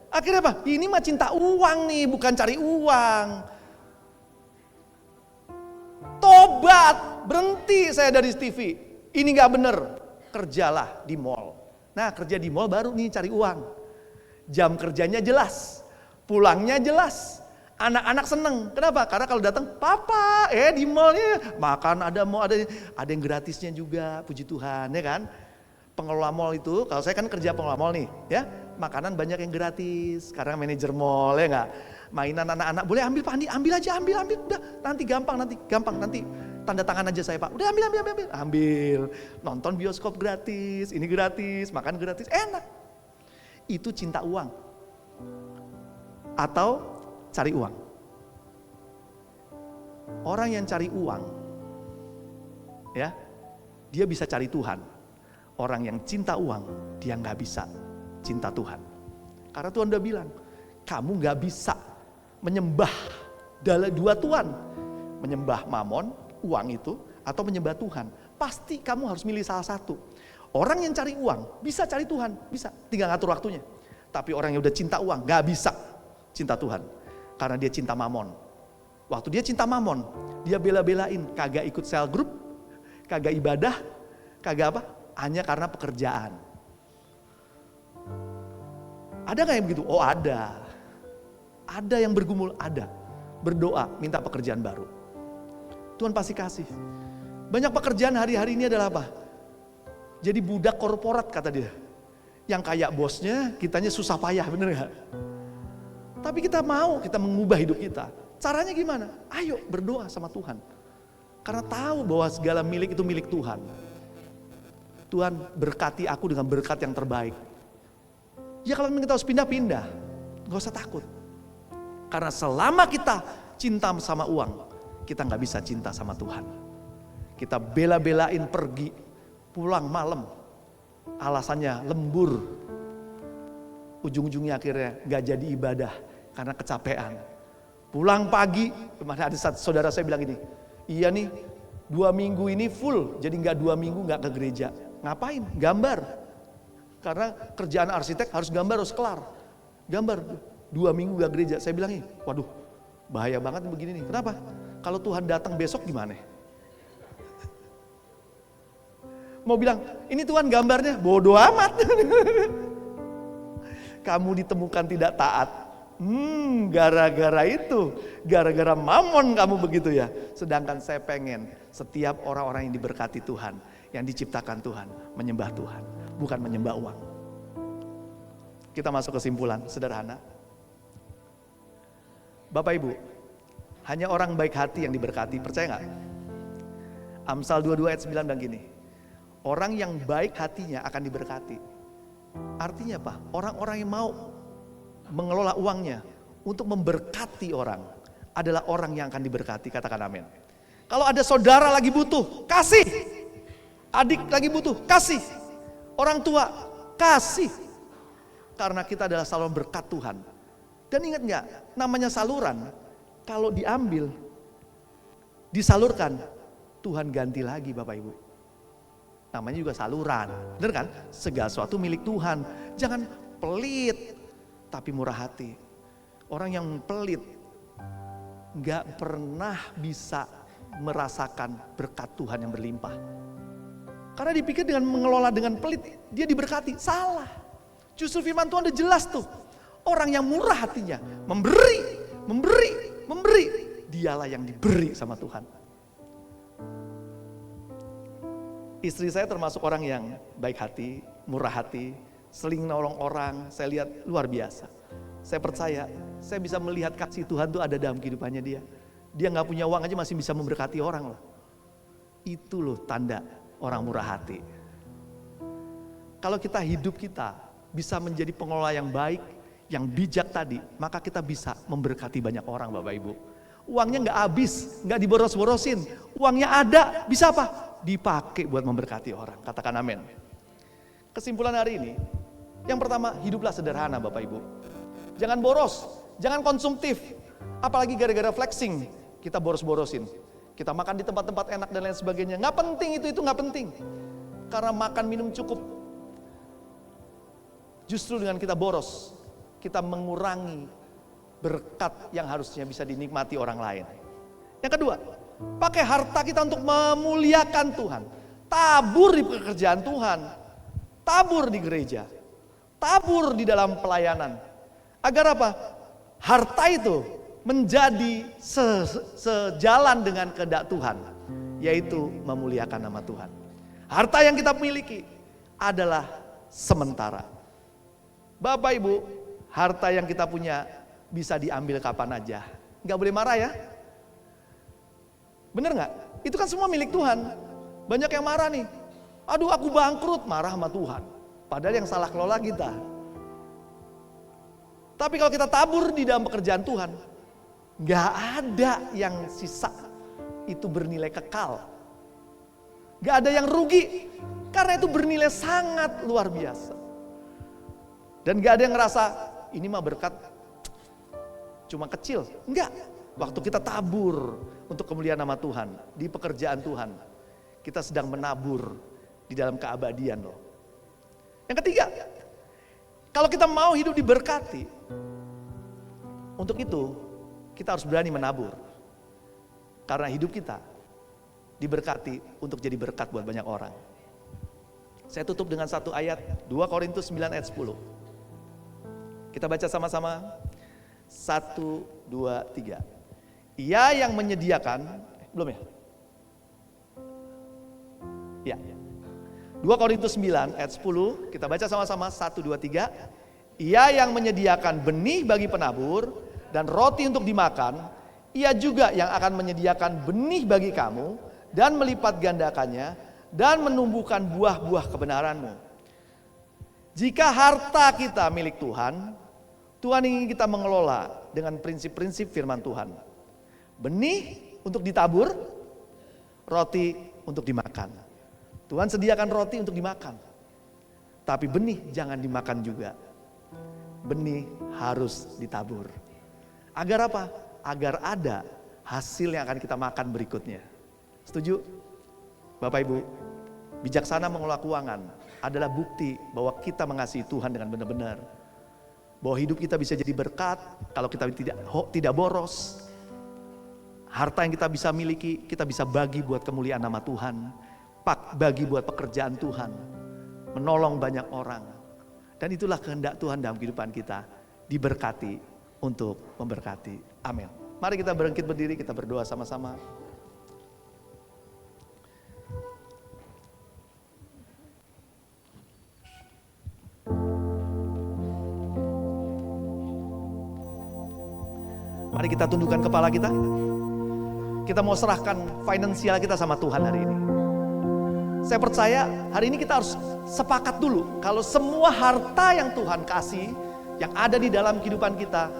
Akhirnya apa? Ini mah cinta uang nih, bukan cari uang. Tobat, berhenti saya dari TV. Ini gak bener, kerjalah di mall. Nah kerja di mall baru nih cari uang. Jam kerjanya jelas, pulangnya jelas. Anak-anak seneng, kenapa? Karena kalau datang, papa, di mallnya makan ada yang gratisnya juga, puji Tuhan, ya kan? Pengelola mall itu, kalau saya kan kerja pengelola mall nih, ya, makanan banyak yang gratis. Karena manajer mall, ya nggak? Mainan anak-anak, boleh ambil Pak Andi, ambil aja, udah, nanti gampang, nanti tanda tangan aja saya Pak. Udah ambil. Nonton bioskop gratis, ini gratis, makan gratis, enak. Itu cinta uang. Atau cari uang. Orang yang cari uang, ya, dia bisa cari Tuhan. Orang yang cinta uang, dia nggak bisa cinta Tuhan. Karena Tuhan udah bilang, kamu nggak bisa menyembah dua Tuhan. Menyembah mamon, uang itu, atau menyembah Tuhan. Pasti kamu harus milih salah satu. Orang yang cari uang, bisa cari Tuhan, bisa. Tinggal ngatur waktunya. Tapi orang yang udah cinta uang, nggak bisa cinta Tuhan. Karena dia cinta mamon. Waktu dia cinta mamon, dia bela-belain, kagak ikut sel group, kagak ibadah, kagak apa, hanya karena pekerjaan. Ada gak yang begitu? Oh ada. Ada yang bergumul, ada. Berdoa, minta pekerjaan baru. Tuhan pasti kasih. Banyak pekerjaan hari-hari ini adalah apa? Jadi budak korporat kata dia. Yang kayak bosnya, kitanya susah payah, bener gak? Tapi kita mau, kita mengubah hidup kita. Caranya gimana? Ayo berdoa sama Tuhan. Karena tahu bahwa segala milik itu milik Tuhan. Tuhan berkati aku dengan berkat yang terbaik. Ya kalau kita harus pindah-pindah, gak usah takut. Karena selama kita cinta sama uang, kita nggak bisa cinta sama Tuhan. Kita bela-belain pergi, pulang malam, alasannya lembur. Ujung-ujungnya akhirnya nggak jadi ibadah karena kecapean. Pulang pagi, kemarin ada saudara saya bilang gini, iya nih 2 minggu ini full, jadi nggak 2 minggu nggak ke gereja. Ngapain? Gambar. Karena kerjaan arsitek harus gambar, harus kelar. Gambar, 2 minggu gak gereja. Saya bilang nih, waduh bahaya banget begini nih. Kenapa? Kalau Tuhan datang besok gimana? Mau bilang, ini Tuhan gambarnya, bodoh amat. Kamu ditemukan tidak taat. Gara-gara itu, gara-gara mamon kamu begitu ya. Sedangkan saya pengen setiap orang-orang yang diberkati Tuhan, yang diciptakan Tuhan, menyembah Tuhan, bukan menyembah uang. Kita masuk kesimpulan sederhana. Bapak Ibu, hanya orang baik hati yang diberkati, percaya nggak? Amsal 22 ayat 9 bilang gini, orang yang baik hatinya akan diberkati. Artinya apa? Orang-orang yang mau mengelola uangnya untuk memberkati orang adalah orang yang akan diberkati, katakan amin. Kalau ada saudara lagi butuh, kasih. Adik lagi butuh, kasih. Orang tua, kasih. Karena kita adalah saluran berkat Tuhan. Dan ingat nggak, namanya saluran, kalau diambil, disalurkan, Tuhan ganti lagi Bapak Ibu. Namanya juga saluran, bener kan? Segala sesuatu milik Tuhan. Jangan pelit, tapi murah hati. Orang yang pelit, nggak pernah bisa merasakan berkat Tuhan yang berlimpah. Karena dipikir dengan mengelola dengan pelit, dia diberkati. Salah. Justru firman Tuhan udah jelas tuh. Orang yang murah hatinya, memberi. Dialah yang diberi sama Tuhan. Istri saya termasuk orang yang baik hati, murah hati, seling nolong orang, saya lihat luar biasa. Saya percaya, saya bisa melihat kasih Tuhan tuh ada dalam kehidupannya dia. Dia gak punya uang aja masih bisa memberkati orang loh. Itu loh tanda orang murah hati. Kalau kita hidup kita bisa menjadi pengelola yang baik, yang bijak tadi, maka kita bisa memberkati banyak orang Bapak Ibu. Uangnya gak habis, gak diboros-borosin. Uangnya ada, bisa apa? Dipakai buat memberkati orang, katakan amin. Kesimpulan hari ini, yang pertama, hiduplah sederhana Bapak Ibu. Jangan boros, jangan konsumtif. Apalagi gara-gara flexing, kita boros-borosin. Kita makan di tempat-tempat enak dan lain sebagainya. Gak penting itu gak penting. Karena makan minum cukup. Justru dengan kita boros, kita mengurangi berkat yang harusnya bisa dinikmati orang lain. Yang kedua, pakai harta kita untuk memuliakan Tuhan. Tabur di pekerjaan Tuhan. Tabur di gereja. Tabur di dalam pelayanan. Agar apa? Harta itu menjadi sejalan dengan kehendak Tuhan. Yaitu memuliakan nama Tuhan. Harta yang kita miliki adalah sementara. Bapak Ibu, harta yang kita punya bisa diambil kapan aja. Gak boleh marah ya. Bener gak? Itu kan semua milik Tuhan. Banyak yang marah nih. Aduh aku bangkrut, marah sama Tuhan. Padahal yang salah kelola kita. Tapi kalau kita tabur di dalam pekerjaan Tuhan, gak ada yang sisa. Itu bernilai kekal. Gak ada yang rugi. Karena itu bernilai sangat luar biasa. Dan gak ada yang ngerasa, ini mah berkat cuma kecil. Enggak. Waktu kita tabur untuk kemuliaan nama Tuhan, di pekerjaan Tuhan, kita sedang menabur di dalam keabadian loh. Yang ketiga, kalau kita mau hidup diberkati, untuk itu kita harus berani menabur. Karena hidup kita diberkati untuk jadi berkat buat banyak orang. Saya tutup dengan satu ayat, 2 Korintus 9 ayat 10. Kita baca sama-sama. 1, 2, 3. Ia yang menyediakan, belum ya? Ya. 2 Korintus 9 ayat 10, kita baca sama-sama. 1, 2, 3. Ia yang menyediakan benih bagi penabur dan roti untuk dimakan, ia juga yang akan menyediakan benih bagi kamu dan melipat gandakannya dan menumbuhkan buah-buah kebenaranmu. Jika harta kita milik Tuhan, Tuhan ingin kita mengelola dengan prinsip-prinsip firman Tuhan. Benih untuk ditabur, roti untuk dimakan. Tuhan sediakan roti untuk dimakan. Tapi benih jangan dimakan juga. Benih harus ditabur. Agar apa? Agar ada hasil yang akan kita makan berikutnya. Setuju? Bapak Ibu, bijaksana mengelola keuangan adalah bukti bahwa kita mengasihi Tuhan dengan benar-benar. Bahwa hidup kita bisa jadi berkat kalau kita tidak boros. Harta yang kita bisa miliki, kita bisa bagi buat kemuliaan nama Tuhan. Bagi buat pekerjaan Tuhan. Menolong banyak orang. Dan itulah kehendak Tuhan dalam kehidupan kita. Diberkati untuk memberkati. Amin. Mari kita bangkit berdiri, kita berdoa sama-sama. Mari kita tundukkan kepala kita. Kita mau serahkan finansial kita sama Tuhan hari ini. Saya percaya hari ini kita harus sepakat dulu. Kalau semua harta yang Tuhan kasih, yang ada di dalam kehidupan kita,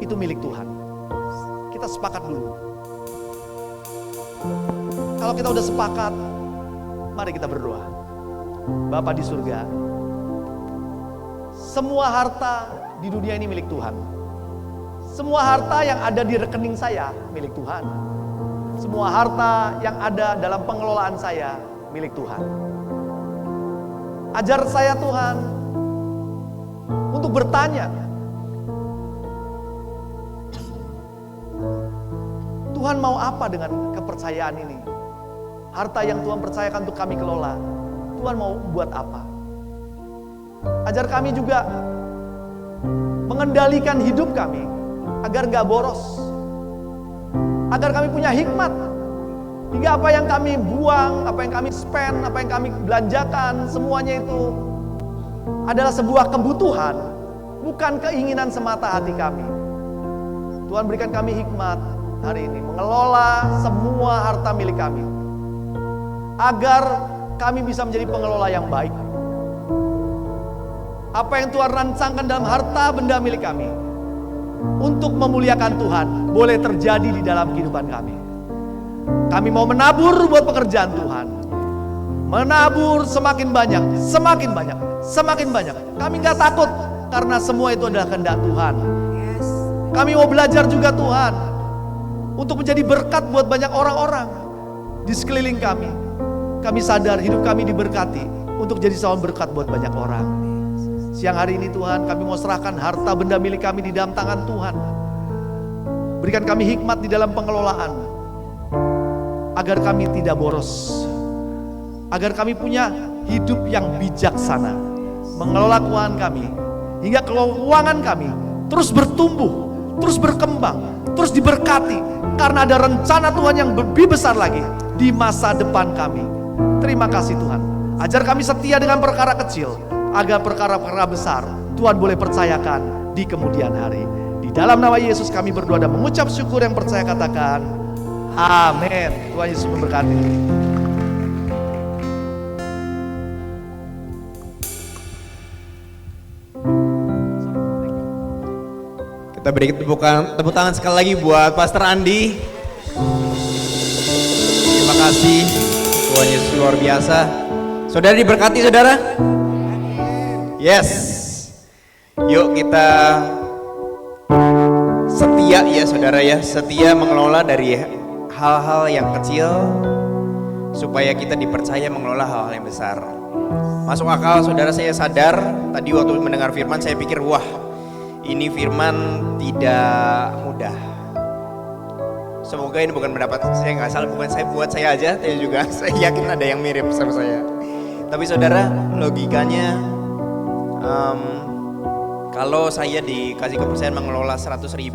itu milik Tuhan. Kita sepakat dulu. Kalau kita udah sepakat, mari kita berdoa. Bapa di surga, semua harta di dunia ini milik Tuhan. Semua harta yang ada di rekening saya milik Tuhan. Semua harta yang ada dalam pengelolaan saya milik Tuhan. Ajar saya Tuhan untuk bertanya, Tuhan mau apa dengan kepercayaan ini? Harta yang Tuhan percayakan untuk kami kelola, Tuhan mau buat apa? Ajar kami juga mengendalikan hidup kami agar gak boros, agar kami punya hikmat, hingga apa yang kami buang, apa yang kami spend, apa yang kami belanjakan, semuanya itu adalah sebuah kebutuhan, bukan keinginan semata hati kami. Tuhan berikan kami hikmat hari ini, mengelola semua harta milik kami, agar kami bisa menjadi pengelola yang baik. Apa yang Tuhan rancangkan dalam harta benda milik kami, untuk memuliakan Tuhan, boleh terjadi di dalam kehidupan kami. Kami mau menabur buat pekerjaan Tuhan. Menabur semakin banyak, semakin banyak, semakin banyak. Kami gak takut, karena semua itu adalah kehendak Tuhan. Kami mau belajar juga Tuhan, untuk menjadi berkat buat banyak orang-orang di sekeliling kami. Kami sadar hidup kami diberkati, untuk jadi saluran berkat buat banyak orang. Siang hari ini Tuhan, kami mau serahkan harta benda milik kami di dalam tangan Tuhan. Berikan kami hikmat di dalam pengelolaan, agar kami tidak boros, agar kami punya hidup yang bijaksana, mengelola keuangan kami, hingga keuangan kami terus bertumbuh, terus berkembang, terus diberkati, karena ada rencana Tuhan yang lebih besar lagi di masa depan kami. Terima kasih Tuhan, ajar kami setia dengan perkara kecil, agar perkara-perkara besar Tuhan boleh percayakan di kemudian hari. Di dalam nama Yesus kami berdoa dan mengucap syukur, yang percaya katakan amin. Tuhan Yesus memberkati. Kita beri tepuk tangan sekali lagi buat Pastor Andi. Terima kasih, Tuhan Yesus luar biasa. Saudara diberkati saudara. Yes. Yuk kita setia ya saudara ya, setia mengelola dari hal-hal yang kecil supaya kita dipercaya mengelola hal-hal yang besar. Masuk akal saudara, saya sadar tadi waktu mendengar firman saya pikir wah, ini firman tidak mudah. Semoga ini bukan mendapat, saya nggak salah, bukan saya buat saya aja, saya juga saya yakin ada yang mirip sama saya. Tapi saudara, logikanya kalau saya dikasih kepercayaan mengelola 100.000,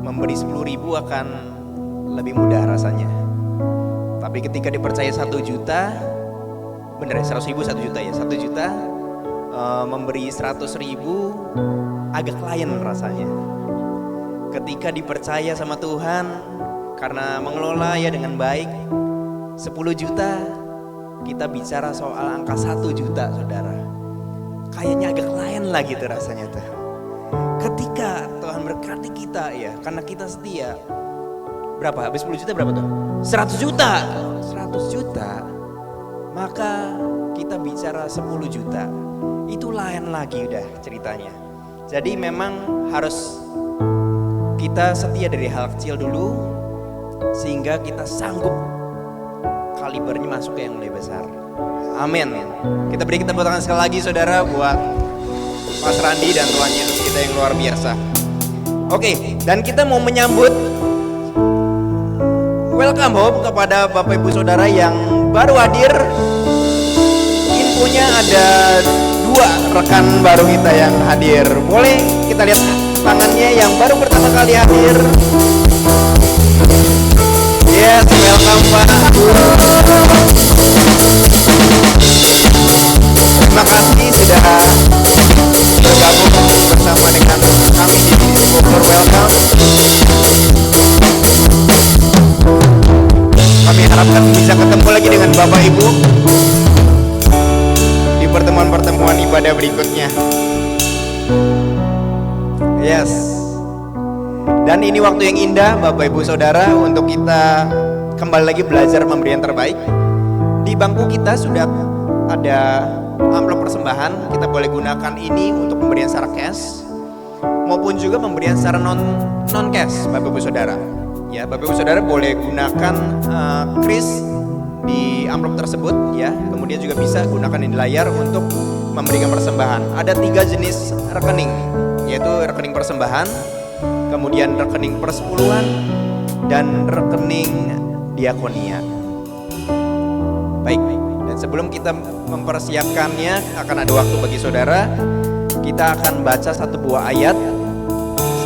memberi 10.000 akan lebih mudah rasanya. Tapi ketika dipercaya 1 juta, bener ya 100.000 1 juta ya, 1 juta memberi 100.000 agak lain rasanya. Ketika dipercaya sama Tuhan karena mengelola ya dengan baik 10 juta, kita bicara soal angka 1 juta saudara. Kayaknya agak lain lagi tuh rasanya tuh. Ketika Tuhan memberkati kita ya, karena kita setia. Berapa? Habis 10 juta berapa tuh? 100 juta. 100 juta. Maka kita bicara 10 juta. Itu lain lagi udah ceritanya. Jadi memang harus kita setia dari hal kecil dulu, sehingga kita sanggup kalibernya masuk ke yang lebih besar. Amin. Kita beri tepuk tangan sekali lagi saudara buat Mas Randi dan Tuhan Yesus kita yang luar biasa. Oke, dan kita mau menyambut welcome home kepada Bapak Ibu Saudara yang baru hadir. Infonya ada 2 rekan baru kita yang hadir. Boleh kita lihat tangannya yang baru pertama kali hadir. Yes, welcome Pak. Terima kasih sudah bergabung bersama dengan kami di Divisi Bogor. Welcome. Kami harapkan bisa ketemu lagi dengan Bapak Ibu di pertemuan-pertemuan ibadah berikutnya. Yes. Dan ini waktu yang indah Bapak Ibu Saudara untuk kita kembali lagi belajar memberi yang terbaik. Di bangku kita sudah ada amplop persembahan, kita boleh gunakan ini untuk pemberian secara cash maupun juga pemberian secara non cash Bapak Ibu Saudara. Ya, Bapak Ibu Saudara boleh gunakan kris di amplop tersebut ya. Kemudian juga bisa gunakan di layar untuk memberikan persembahan. Ada 3 jenis rekening, yaitu rekening persembahan, kemudian rekening persepuluhan, dan rekening diakonia. Baik, dan sebelum kita mempersiapkannya, akan ada waktu bagi saudara. Kita akan baca satu buah ayat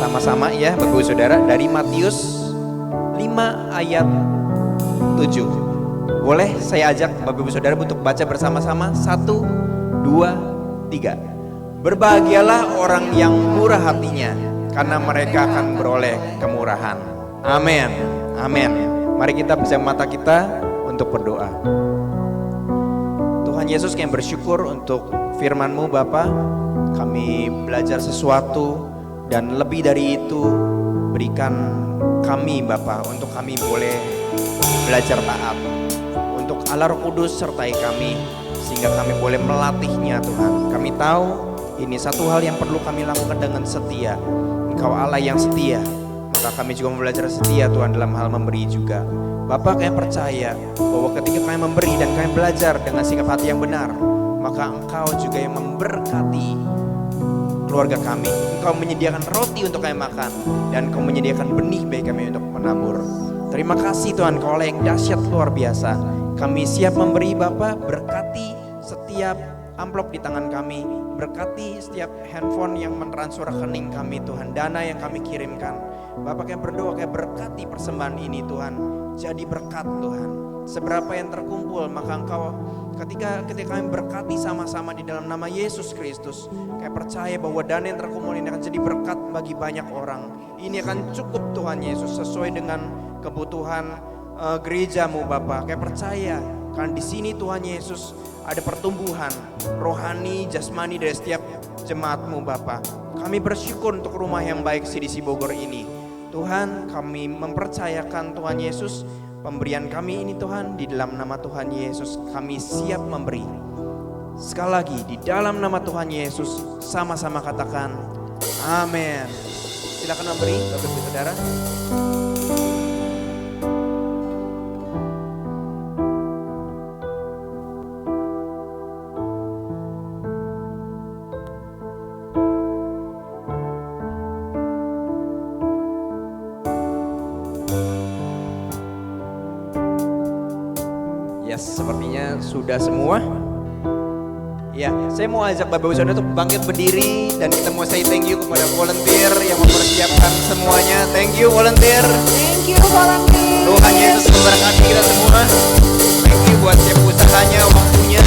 sama-sama ya Bapak Ibu Saudara, dari Matius 5 ayat 7. Boleh saya ajak Bapak Ibu Saudara untuk baca bersama-sama. 1, 2, 3. Berbahagialah orang yang murah hatinya, karena mereka akan beroleh kemurahan. Amin. Amin. Mari kita pejam mata kita untuk berdoa. Tuhan Yesus, kami bersyukur untuk firman-Mu Bapa. Kami belajar sesuatu, dan lebih dari itu berikan kami Bapa untuk kami boleh belajar taat. Untuk Allah Roh Kudus sertai kami sehingga kami boleh melatihnya Tuhan. Kami tahu ini satu hal yang perlu kami lakukan dengan setia. Engkau Allah yang setia, maka kami juga mau belajar setia Tuhan dalam hal memberi juga. Bapak, kami percaya bahwa ketika kami memberi dan kami belajar dengan sikap hati yang benar, maka Engkau juga yang memberkati keluarga kami. Engkau menyediakan roti untuk kami makan, dan Engkau menyediakan benih bagi kami untuk menabur. Terima kasih Tuhan, Kau Allah yang dahsyat luar biasa. Kami siap memberi Bapak. Berkati setiap amplop di tangan kami, berkati setiap handphone yang mentransfer rekening kami Tuhan, dana yang kami kirimkan. Bapak, kami berdoa, kami berkati persembahan ini Tuhan, jadi berkat Tuhan. Seberapa yang terkumpul, maka Engkau ketika kami berkati sama-sama di dalam nama Yesus Kristus, kami percaya bahwa dana yang terkumpul ini akan jadi berkat bagi banyak orang. Ini akan cukup Tuhan Yesus sesuai dengan kebutuhan gerejamu Bapak. Kami percaya karena di sini Tuhan Yesus ada pertumbuhan rohani, jasmani dari setiap jemaatmu Bapak. Kami bersyukur untuk rumah yang baik CDC Bogor ini. Tuhan, kami mempercayakan Tuhan Yesus pemberian kami ini Tuhan, di dalam nama Tuhan Yesus kami siap memberi. Sekali lagi di dalam nama Tuhan Yesus sama-sama katakan amin. Silakan memberi Bapak Ibu Saudara. Sepertinya sudah semua. Ya, saya mau ajak Bapak Ibu Saudara untuk bangkit berdiri, dan kita mau say thank you kepada volunteer yang mempersiapkan semuanya. Thank you volunteer. Thank you volunteer. Tuhan Yesus memberkati kita semua. Thank you buat setiap usahanya, waktunya,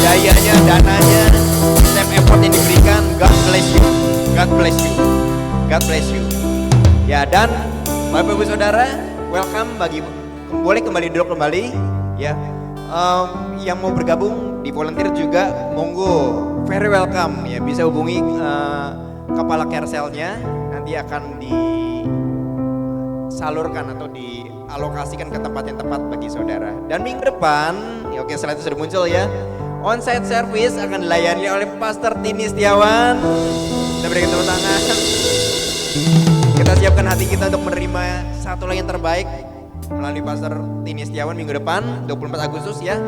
dayanya, dananya, setiap effort yang diberikan. God bless you. God bless you. God bless you. Ya, dan Bapak Ibu Saudara, welcome boleh kembali duduk kembali. Ya. Yang mau bergabung di volunteer juga monggo, very welcome ya, bisa hubungi kepala carselnya. nanti akan disalurkan atau dialokasikan ke tempat yang tepat bagi saudara. Dan minggu depan, ya oke slide itu sudah muncul ya. Onsite service akan dilayani oleh Pastor Tini Setiawan. Kita berikan tepuk tangan. Kita siapkan hati kita untuk menerima satu lagi yang terbaik melalui Pastor Tini Setiawan minggu depan 24 Agustus ya.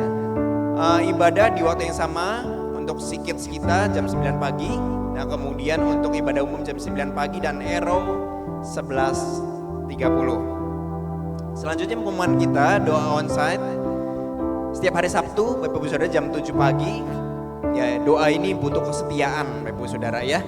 Ibadah di waktu yang sama untuk Sikits kita jam 9 pagi. Nah kemudian untuk ibadah umum jam 9 pagi dan Arrow 11.30. Selanjutnya pengumuman kita doa onsite setiap hari Sabtu Bapak Ibu Saudara jam 7 pagi. Ya doa ini butuh kesetiaan Bapak Ibu Saudara ya.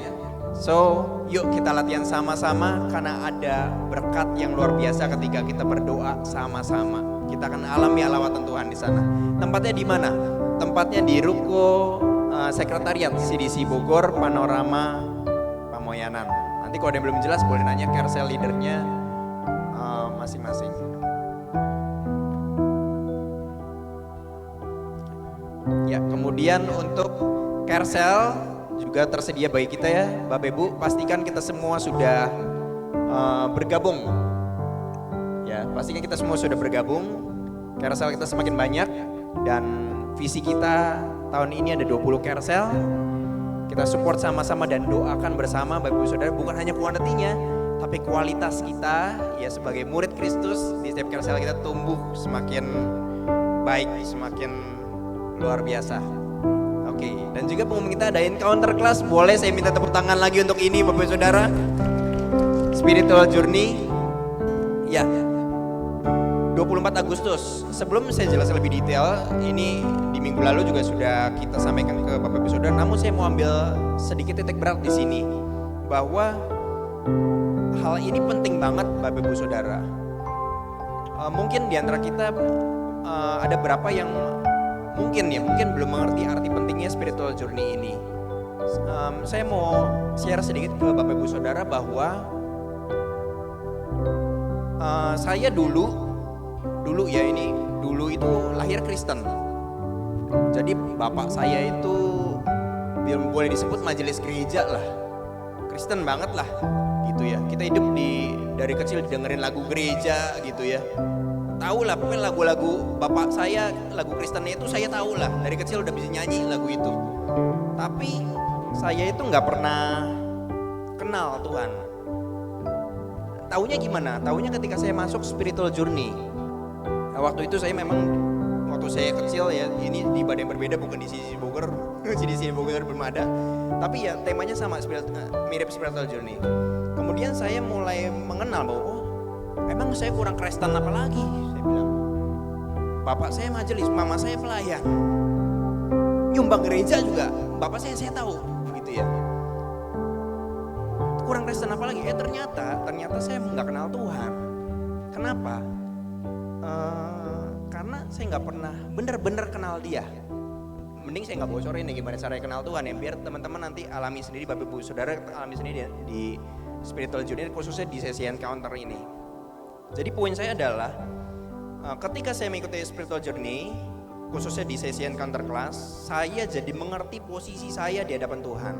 So yuk kita latihan sama-sama karena ada berkat yang luar biasa ketika kita berdoa sama-sama. Kita akan alami lawatan Tuhan di sana. Tempatnya di mana? Tempatnya di Ruko Sekretariat CDC Bogor Panorama Pamoyanan. Nanti kalau ada yang belum jelas boleh nanya carousel leadernya masing-masing. Ya, kemudian untuk carousel juga tersedia bagi kita ya, Bapak Ibu. Pastikan kita semua sudah bergabung. Ya, pastikan kita semua sudah bergabung. Carousel kita semakin banyak dan visi kita tahun ini ada 20 carousel. Kita support sama-sama dan doakan bersama Bapak Ibu Saudara, bukan hanya kuantitinya, tapi kualitas kita ya sebagai murid Kristus di setiap carousel kita tumbuh semakin baik, semakin luar biasa. Oke, dan juga pengumuman kita ada encounter class. Boleh saya minta tepuk tangan lagi untuk ini Bapak Ibu Saudara. Spiritual Journey. Ya. 24 Agustus. Sebelum saya jelas lebih detail, ini di minggu lalu juga sudah kita sampaikan ke Bapak Ibu Saudara. Namun saya mau ambil sedikit titik berat di sini bahwa hal ini penting banget Bapak Ibu Saudara. Mungkin di antara kita ada berapa yang mungkin belum mengerti arti pentingnya spiritual journey ini. Saya mau share sedikit ke Bapak Ibu Saudara bahwa saya dulu itu lahir Kristen. Jadi bapak saya itu boleh disebut majelis gereja lah, Kristen banget lah gitu ya. Kita hidup dari kecil dengerin lagu gereja gitu ya. Tahu lah pokoknya lagu-lagu bapak saya, lagu Kristennya itu saya tahu lah. Dari kecil udah bisa nyanyi lagu itu. Tapi saya itu nggak pernah kenal Tuhan. Taunya gimana? Taunya ketika saya masuk spiritual journey. Nah, waktu itu saya memang waktu saya kecil ya, ini di ibadah yang berbeda, bukan di CDC Bogor. CDC Bogor belum ada. Tapi ya temanya sama, mirip spiritual journey. Kemudian saya mulai mengenal bahwa emang saya kurang Kristen apa lagi? Saya bilang. Bapak saya majelis, mama saya pelayan. Nyumbang gereja juga, bapak saya tahu gitu ya. Kurang Kristen apa lagi? Ternyata saya nggak kenal Tuhan. Kenapa? Karena saya nggak pernah bener-bener kenal Dia. Mending saya nggak bocorin nih gimana caranya kenal Tuhan ya, biar teman-teman nanti alami sendiri, Bapak Ibu Saudara alami sendiri di spiritual journey, khususnya di sesi encounter ini. Jadi poin saya adalah ketika saya mengikuti spiritual journey, khususnya di sesi encounter class, saya jadi mengerti posisi saya di hadapan Tuhan.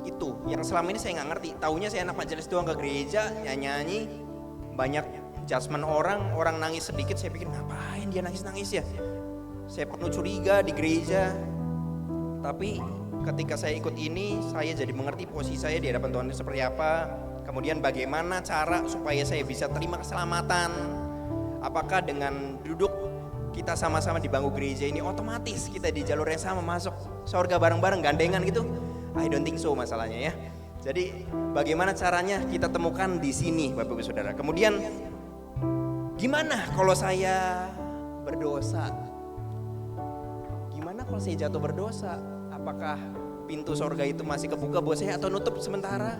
Itu yang selama ini saya nggak ngerti. Taunya saya anak majelis doang ke gereja, nyanyi, banyak judgement orang nangis sedikit, saya pikir ngapain dia nangis ya. Saya penuh curiga di gereja. Tapi ketika saya ikut ini, saya jadi mengerti posisi saya di hadapan Tuhan itu seperti apa. Kemudian bagaimana cara supaya saya bisa terima keselamatan. Apakah dengan duduk kita sama-sama di bangku gereja ini otomatis kita di jalur yang sama masuk surga bareng-bareng gandengan gitu? I don't think so masalahnya ya. Jadi bagaimana caranya kita temukan di sini Bapak Ibu Saudara. Kemudian gimana kalau saya berdosa? Gimana kalau saya jatuh berdosa? Apakah pintu surga itu masih kebuka buat saya atau nutup sementara?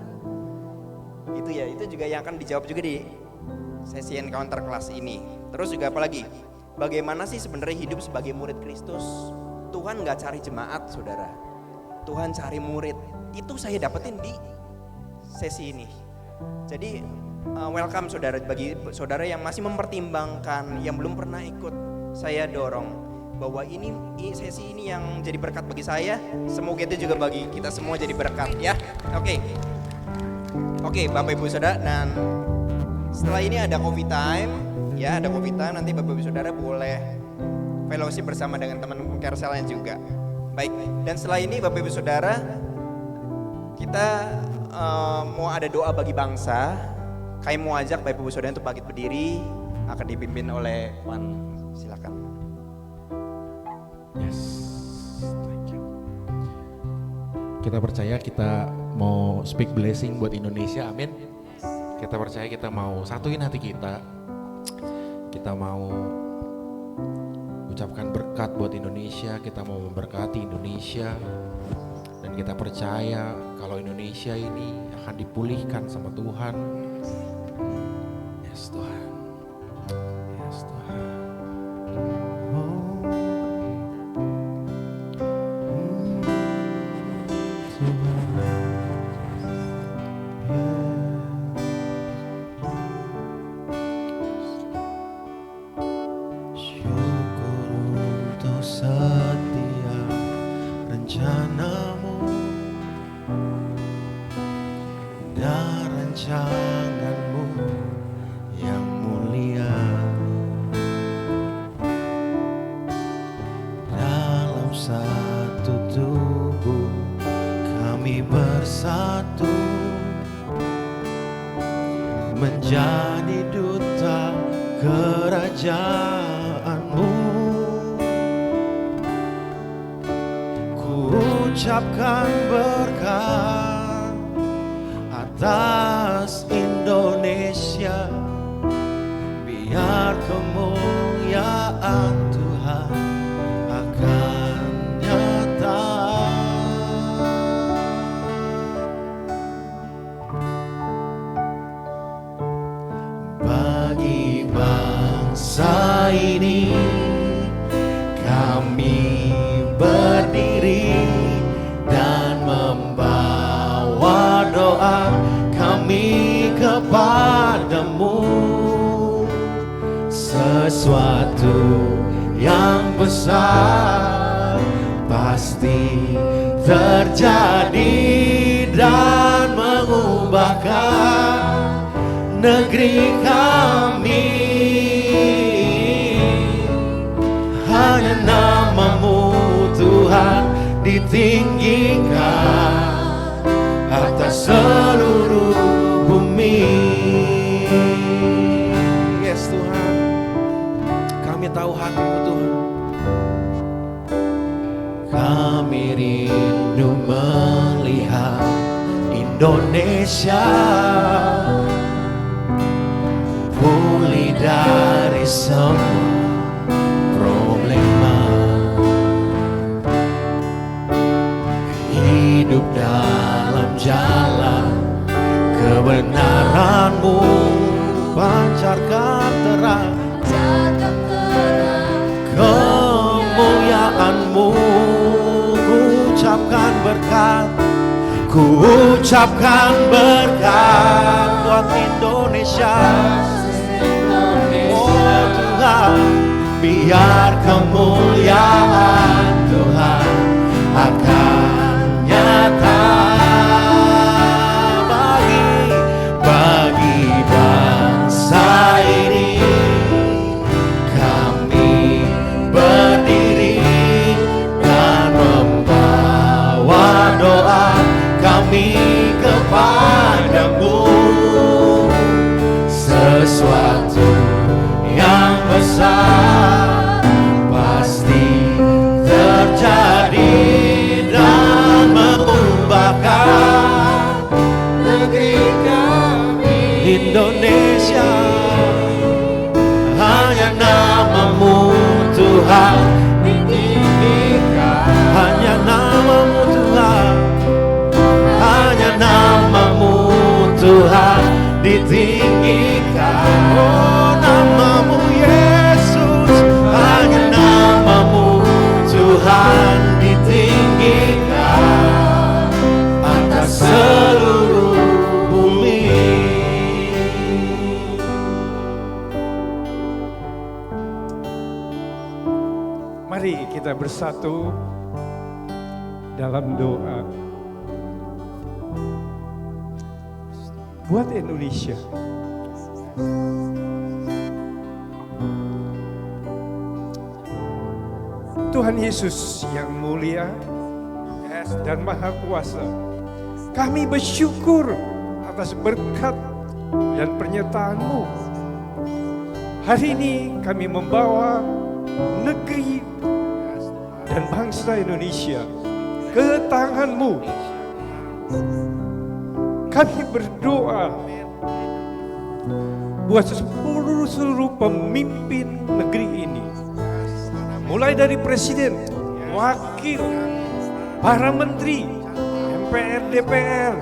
Itu ya, itu juga yang akan dijawab juga di sesi encounter kelas ini. Terus juga apalagi? Bagaimana sih sebenarnya hidup sebagai murid Kristus? Tuhan gak cari jemaat saudara, Tuhan cari murid. Itu saya dapetin di sesi ini. Jadi welcome saudara, bagi saudara yang masih mempertimbangkan, yang belum pernah ikut, saya dorong bahwa ini sesi ini yang jadi berkat bagi saya. Semoga itu juga bagi kita semua jadi berkat ya. Oke. Oke, Bapak Ibu Saudara, dan setelah ini ada coffee time, ya ada coffee time. Nanti Bapak Ibu Saudara boleh fellowship bersama dengan teman Carousel yang juga. Baik, dan setelah ini Bapak Ibu Saudara, kita mau ada doa bagi bangsa. Kami mau ajak Bapak Ibu Saudara untuk bangkit berdiri, akan dipimpin oleh Wan. Silakan. Yes, thank you. Kita percaya kita mau speak blessing buat Indonesia, amin. Kita percaya kita mau satuin hati kita. Kita mau ucapkan berkat buat Indonesia, kita mau memberkati Indonesia. Dan kita percaya kalau Indonesia ini akan dipulihkan sama Tuhan. Yes Tuhan. Yes Tuhan. Syukur untuk setiap rencanamu dan rancanganmu yang mulia dalam satu tubuh kami bersatu menjadi duta kerajaanmu. Ku ucapkan berkat atas Indonesia, biar kemuliaan Tuhan akan nyata. Bagi bangsa ini kami berdiri dan membawa doa kami kepadamu. Sesuatu yang besar pasti terjadi dan mengubahkan negeri kami. Hanya nama-Mu Tuhan ditinggikan atas seluruh bumi. Yes Tuhan, kami tahu hati-Mu Tuhan. Kami rindu melihat Indonesia pulih dari semua problema, hidup dalam jalan kebenaran-Mu, pancarkan terang kemuliaan-Mu. Ku ucapkan berkat, ku ucapkan berkat buat Indonesia. Oh Tuhan, biar kemuliaan Tuhan akan nyata bagi bangsa ini. Kami berdiri dan membawa doa kami kepadamu. Sesuatu yang besar pasti terjadi dan mengubahkan negeri kami Indonesia. Hanya nama-Mu Tuhan ditinggikan, hanya nama-Mu Tuhan, hanya nama-Mu Tuhan ditinggikan. Oh nama-Mu Yesus, hanya nama-Mu Tuhan ditinggikan atas seluruh bumi. Mari kita bersatu dalam doa. buat Indonesia. Tuhan Yesus yang mulia dan maha kuasa, kami bersyukur atas berkat dan pernyataan-Mu. Hari ini kami membawa negeri dan bangsa Indonesia ke tangan-Mu. Kami berdoa buat seluruh pemimpin negeri ini, mulai dari presiden, wakil, para menteri, MPR, DPR,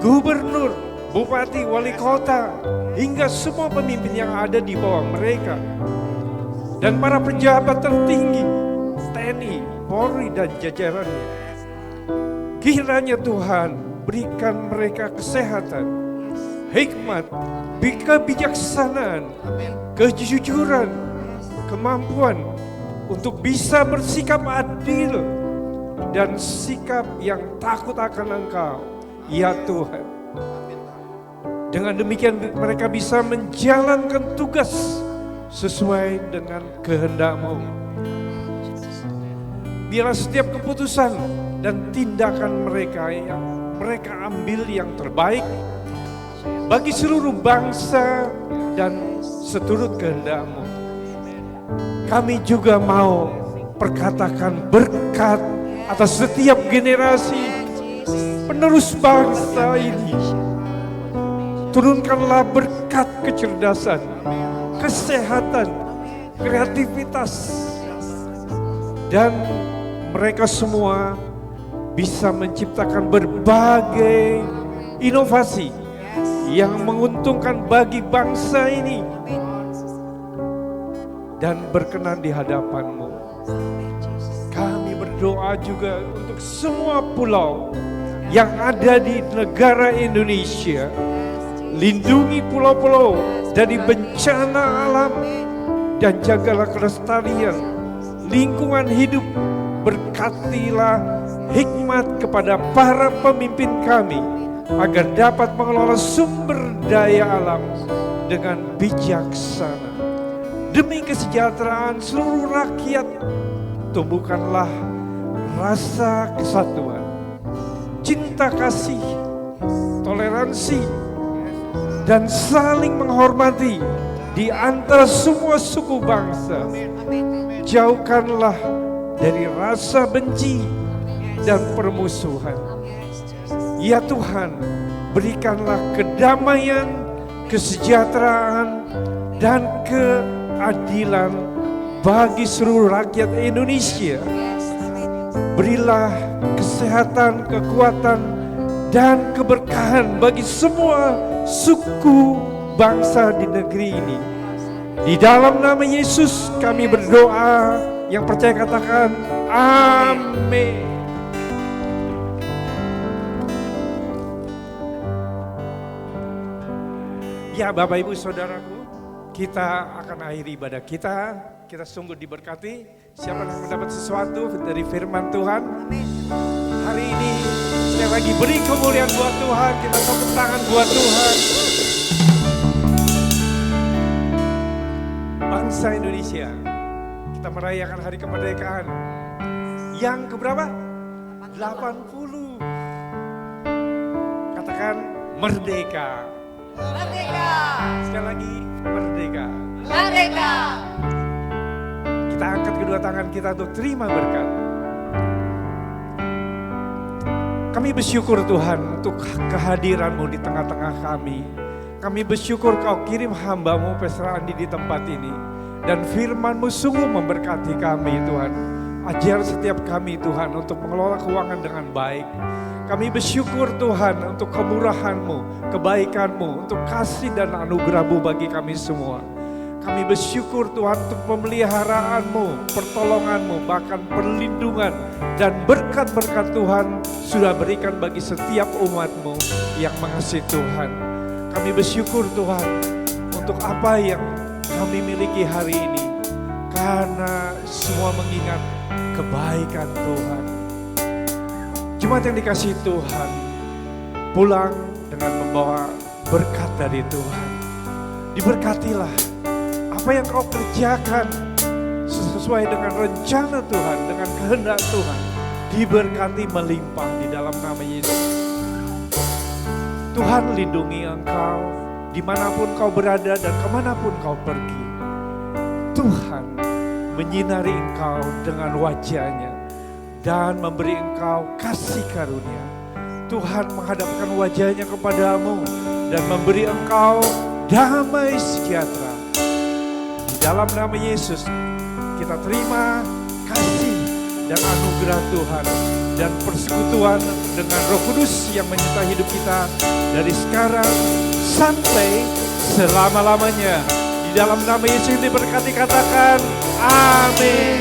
gubernur, bupati, wali kota, hingga semua pemimpin yang ada di bawah mereka, dan para pejabat tertinggi, TNI, Polri, dan jajarannya. Kiranya Tuhan berikan mereka kesehatan, hikmat, kebijaksanaan, kejujuran, kemampuan untuk bisa bersikap adil dan sikap yang takut akan Engkau, ya Tuhan. Dengan demikian mereka bisa menjalankan tugas sesuai dengan kehendak-Mu. Biarlah setiap keputusan dan tindakan mereka yang mereka ambil yang terbaik bagi seluruh bangsa dan seturut kehendak-Mu. Kami juga mau perkatakan berkat atas setiap generasi penerus bangsa ini. Turunkanlah berkat kecerdasan, kesehatan, kreativitas, dan mereka semua bisa menciptakan berbagai inovasi yang menguntungkan bagi bangsa ini dan berkenan di hadapan-Mu. Kami berdoa juga untuk semua pulau yang ada di negara Indonesia. Lindungi pulau-pulau dari bencana alam dan jagalah kelestarian lingkungan hidup. Berkatilah hikmat kepada para pemimpin kami agar dapat mengelola sumber daya alam dengan bijaksana. Demi kesejahteraan seluruh rakyat, tumbuhkanlah rasa kesatuan, cinta kasih, toleransi, dan saling menghormati di antara semua suku bangsa. Jauhkanlah dari rasa benci dan permusuhan. Ya Tuhan, berikanlah kedamaian, kesejahteraan, dan keadilan bagi seluruh rakyat Indonesia. Berilah kesehatan, kekuatan, dan keberkahan bagi semua suku bangsa di negeri ini. Di dalam nama Yesus kami berdoa, yang percaya katakan amin. Ya Bapak Ibu Saudaraku, kita akan akhiri ibadah kita. Kita sungguh diberkati. Siapa yang mendapat sesuatu dari firman Tuhan hari ini, sekali lagi beri kemuliaan buat Tuhan. Kita tepuk tangan buat Tuhan. Bangsa Indonesia, kita merayakan hari kemerdekaan yang keberapa? 80. Katakan merdeka. Merdeka. Sekali lagi merdeka. Merdeka. Kita angkat kedua tangan kita untuk terima berkat. Kami bersyukur Tuhan untuk kehadiran-Mu di tengah-tengah kami. Kami bersyukur Kau kirim hamba-Mu Pastor Andi di tempat ini. Dan firman-Mu sungguh memberkati kami Tuhan. Ajar setiap kami Tuhan untuk mengelola keuangan dengan baik. Kami bersyukur Tuhan untuk kemurahan-Mu, kebaikan-Mu, untuk kasih dan anugerah-Mu bagi kami semua. Kami bersyukur Tuhan untuk pemeliharaan-Mu, pertolongan-Mu, bahkan perlindungan dan berkat-berkat Tuhan sudah berikan bagi setiap umat-Mu yang mengasihi Tuhan. Kami bersyukur Tuhan untuk apa yang kami miliki hari ini, karena semua mengingat kebaikan Tuhan. Jemaat yang dikasihi Tuhan, pulang dengan membawa berkat dari Tuhan. Diberkatilah apa yang kau kerjakan sesuai dengan rencana Tuhan, dengan kehendak Tuhan. Diberkati melimpah di dalam nama Yesus. Tuhan lindungi engkau dimanapun kau berada dan kemanapun kau pergi. Tuhan menyinari engkau dengan wajahnya dan memberi engkau kasih karunia. Tuhan menghadapkan wajahnya kepadamu dan memberi engkau damai sejahtera. Di dalam nama Yesus kita terima kasih dan anugerah Tuhan dan persekutuan dengan Roh Kudus yang menyertai hidup kita dari sekarang sampai selama-lamanya. Di dalam nama Yesus diberkati, katakan amin.